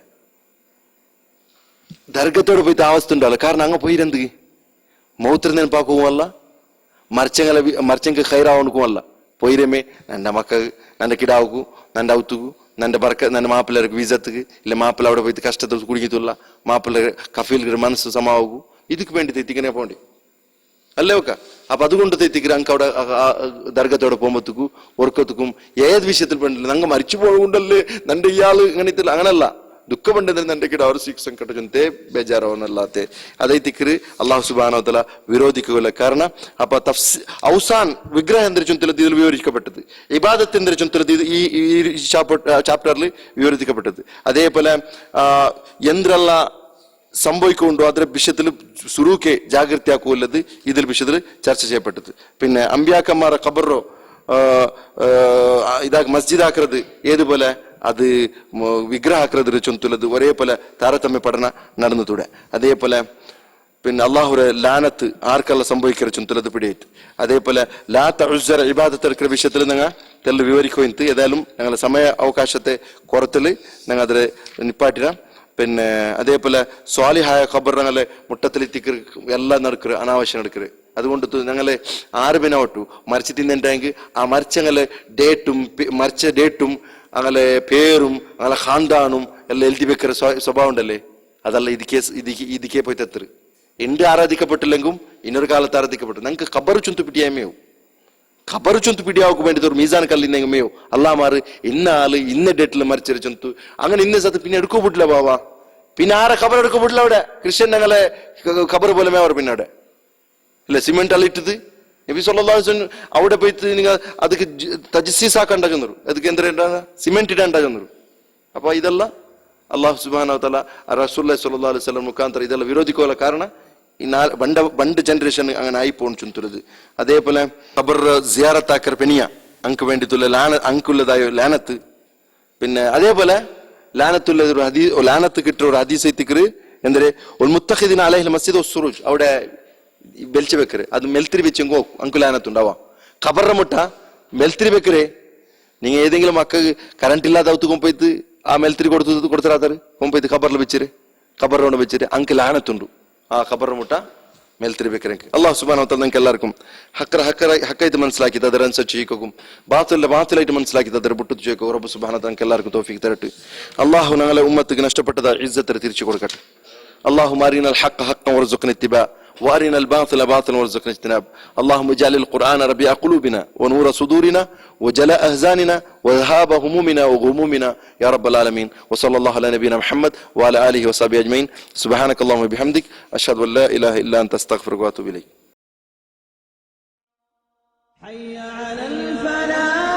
ദർഗത്തോടെ പോയിട്ട് ആ അവസ്ഥ ഉണ്ടാവില്ല. കാരണം അങ്ങ് പോയിരെന്ത് മൗത്തിൽ നെനപ്പാക്കുമല്ല, മർച്ചെങ്കിൽ ഹൈറാവണക്കുമല്ല. പോയിരമേ നന്റെ മക്ക നന്റെ കിടാവുക്കു നന്റെ ഔത്തുക്കു നന്റെ ബർക്ക നന്റെ മാപ്പിളർക്ക് വിസത്തുക്ക് ഇല്ല, മാപ്പിള അവിടെ പോയിട്ട് കഷ്ടത്തിൽ കുടുങ്ങിത്തുള്ള മാപ്പിള കഫീൽ മനസ്സ് സമാവൂ. ഇതിക്ക് വേണ്ടി തെറ്റിക്കനെ പോണ്ടേ അല്ലേ ഒക്കെ. അപ്പൊ അതുകൊണ്ട് തെറ്റിക്കര അങ്ങ് അവിടെ ദർഗത്തോടെ പോകുമ്പോഴത്തേക്കും ഒർക്കത്തുക്കും ഏത് വിഷയത്തിൽ പെണ്ടില്ല നങ്ങ മരിച്ചു പോകുകൊണ്ടല്ലേ നന്റെ ഇയാള് ഇങ്ങനത്തെ അങ്ങനല്ല. ദുഃഖമുണ്ടെന്ന് നന്റെ കിട അവർ സംകಟ ചൊന്തേ ಬೇಜಾರವನ್ನಲ್ಲಾತೆ ಅದೈತಿಕ್ರಿ ಅಲ್ಲಾಹು ಸುಬ್ಹಾನಹು ವ ತആല വിരോധിക്കുകയില്ല. കാരണം അപ്പൊ ഔസാൻ വിഗ്രഹം എന്തൊരു ചൊന്തലത് ഇതിൽ വിവരിക്കപ്പെട്ടത്, ഇബാദത്ത് എന്തൊരു ചൊന്തലത് ഈ ചാപ്റ്ററിൽ വിവരിക്കപ്പെട്ടത്. അതേപോലെ എന്തെല്ല സംഭവിക്കുന്നുണ്ടോ അതിന്റെ വിഷയത്തിൽ സുറൂക്കെ ജാഗ്രതയാക്കുള്ളത് ഇതിൽ വിഷയത്തിൽ ചർച്ച ചെയ്യപ്പെട്ടത്. പിന്നെ അമ്പിയാക്കന്മാരെ ഖബറോ മസ്ജിദ് ആക്കുന്നത് ഏതുപോലെ അത് വിഗ്രഹ ആക്കുന്നത് ചൊന്തുള്ളത് ഒരേപോലെ താരതമ്യ പഠന നടന്നതൂടെ. അതേപോലെ പിന്നെ അള്ളാഹുരെ ലാനത്ത് ആർക്കെല്ലാം സംഭവിക്കുന്ന ചൊന്തുള്ളത് പിടിയേറ്റ്. അതേപോലെ ലാത്ത ഉസ്സറ ഇബാദത്ത് എടുക്കുന്ന വിഷയത്തിൽ ഞങ്ങൾ തെല്ല് വിവരിക്കുകയും ഏതായാലും ഞങ്ങളുടെ സമയ അവകാശത്തെ കുറത്തിൽ ഞങ്ങൾ അതിൽ നിപ്പാട്ടിരാം. പിന്നെ അതേപോലെ സ്വാലിഹായ ഖബർ ഞങ്ങളെ മുട്ടത്തിലെത്തിക്കറ് എല്ലാം നടക്കറ് അനാവശ്യം നടക്കറ്. അതുകൊണ്ട് ഞങ്ങളെ ആറ് പിന്നോട്ടു മരിച്ചു തിന്നുണ്ടെങ്കിൽ ആ മരിച്ചങ്ങളെ മരിച്ച ഡേറ്റും അങ്ങനെ പേരും അങ്ങനെ ഖാൻദാനും എല്ലാം എഴുതി വെക്കുന്ന സ്വഭാവം ഉണ്ടല്ലേ, അതല്ല ഇതിക്കേ പോയി തെത്തറ്. എന്റെ ആരാധിക്കപ്പെട്ടില്ലെങ്കിലും ഇന്നൊരു കാലത്ത് ആരാധിക്കപ്പെട്ടു. ഞങ്ങൾക്ക് ഖബർ ചുന്തു പിടിയാമേയോ, ഖബർ ചുന്തു പിടിയാവുക വേണ്ടി ഒരു മീസാൻ കല്ലിന്നെങ്കിമേയോ അല്ലാമാറ് ഇന്ന ആള് ഇന്ന ഡേറ്റിൽ മരിച്ചൊരു ചുന്തു അങ്ങനെ ഇന്ന സ്ഥലത്ത് പിന്നെ എടുക്കപ്പെട്ടില്ല ബാവാ. പിന്നെ ആരെ ഖബർ എടുക്കപ്പെട്ടില്ല അവിടെ? ക്രിസ്ത്യൻ ഞങ്ങളെ ഖബർ പോലെ അവർ പിന്നെ അവിടെ ഇല്ല സിമെന്റ് അല്ലിട്ടത് നബി സല്ലല്ലാഹു അലൈഹി വസല്ലം അവിടെ പോയിട്ട് നിങ്ങൾ ಅದಕ್ಕೆ തജ്സീസ് ആക്കണ്ട ചെന്നു, ಅದಕ್ಕೆ എന്തിനാ സിമെന്റ് ഇടണ്ട ചെന്നു. അപ്പൊ ഇതല്ല അല്ലാഹു സുബ്ഹാനഹു വ തആല റസൂലുള്ളാഹി സ്വല്ലല്ലാഹു അലൈഹി വസല്ലം മുഖാന്തരം ഇതെല്ലാം വിരോധിക്കുള്ള കാരണം ഈ പണ്ട് ജനറേഷൻ അങ്ങനെ ആയി പോണു ചുന്തുള്ളത്. അതേപോലെ ഖബർ സിയാറത്ത് ആക്കർ പെനിയ അങ്ക് വേണ്ടിയിട്ടുള്ള അങ്കുള്ളതായ ലാനത്ത്. പിന്നെ അതേപോലെ ലാനത്തുള്ള ഒരു ലാനത്ത് കിട്ടുന്ന ഒരു ഹദീസ് എത്തിക്കറ് എന്തൊരു മുത്തഖിദിന അലൈഹിൽ മസ്ജിദ് വസ്സുറൂജ് അവിടെ ಬೆಲ್ಚಬೇಕ್ರೆ ಅದು ಮೆಲ್ತಿರಿ ಬೆಚ್ಚಂಗೋ ಅಂಕುಲಾನತ್ತುಂಡವ ಖಬರ್ರ ಮುಟ್ಟ ಮೆಲ್ತಿರಿ ಬೇಕ್ರೆ നിങ്ങൾ ഏതെങ്കിലും മക്കൾക്ക് കറണ്ട് ഇല്ലാത്ത അവത്ത് കൊമ്പോയ്ത്ത് ആ മേൽത്തിരി കൊടുത്തിരാത്തറ് കൊമ്പോയ്ത്ത് ഖബറിൽ വെച്ചിട്ട് ഖബറിനോട് വെച്ചിട്ട് അങ്ക് ലാനത്തുണ്ട് ആ ഖബറിന് മുട്ട മേൽത്തിരി വെക്കരെങ്കിൽ അള്ളാഹു സുബ്ഹാനഹു വ തആല നിങ്ങൾക്ക് എല്ലാവർക്കും ഹക്കായിട്ട് മനസ്സിലാക്കി അതനുസരിച്ച് ചെയ്യിക്കും ബാത്തിലായിട്ട് മനസ്സിലാക്കി തദ്ര പൊട്ടു ചെയ്യും റബ്ബ് സുബ്ഹാനഹു വ തആല നിങ്ങൾക്ക് എല്ലാവർക്കും തൗഫീഖ് തരട്ടെ അള്ളാഹു ഞങ്ങളെ ഉമ്മത്തിക്ക് നഷ്ടപ്പെട്ടത് ഇസ്സത്ത് തിരിച്ചു കൊടുക്കട്ടെ اللهم أرنا الحق حقا وارزقنا اتباعه وأرنا الباطل باطلا وارزقنا اجتنابه اللهم اجعل القرآن ربيع قلوبنا ونور صدورنا وجلاء أحزاننا وذهاب همومنا وغمومنا يا رب العالمين وصلى الله على نبينا محمد وعلى آله وصحبه أجمعين سبحانك اللهم وبحمدك أشهد أن لا إله إلا أنت أستغفرك وأتوب إليك حي على الفلاح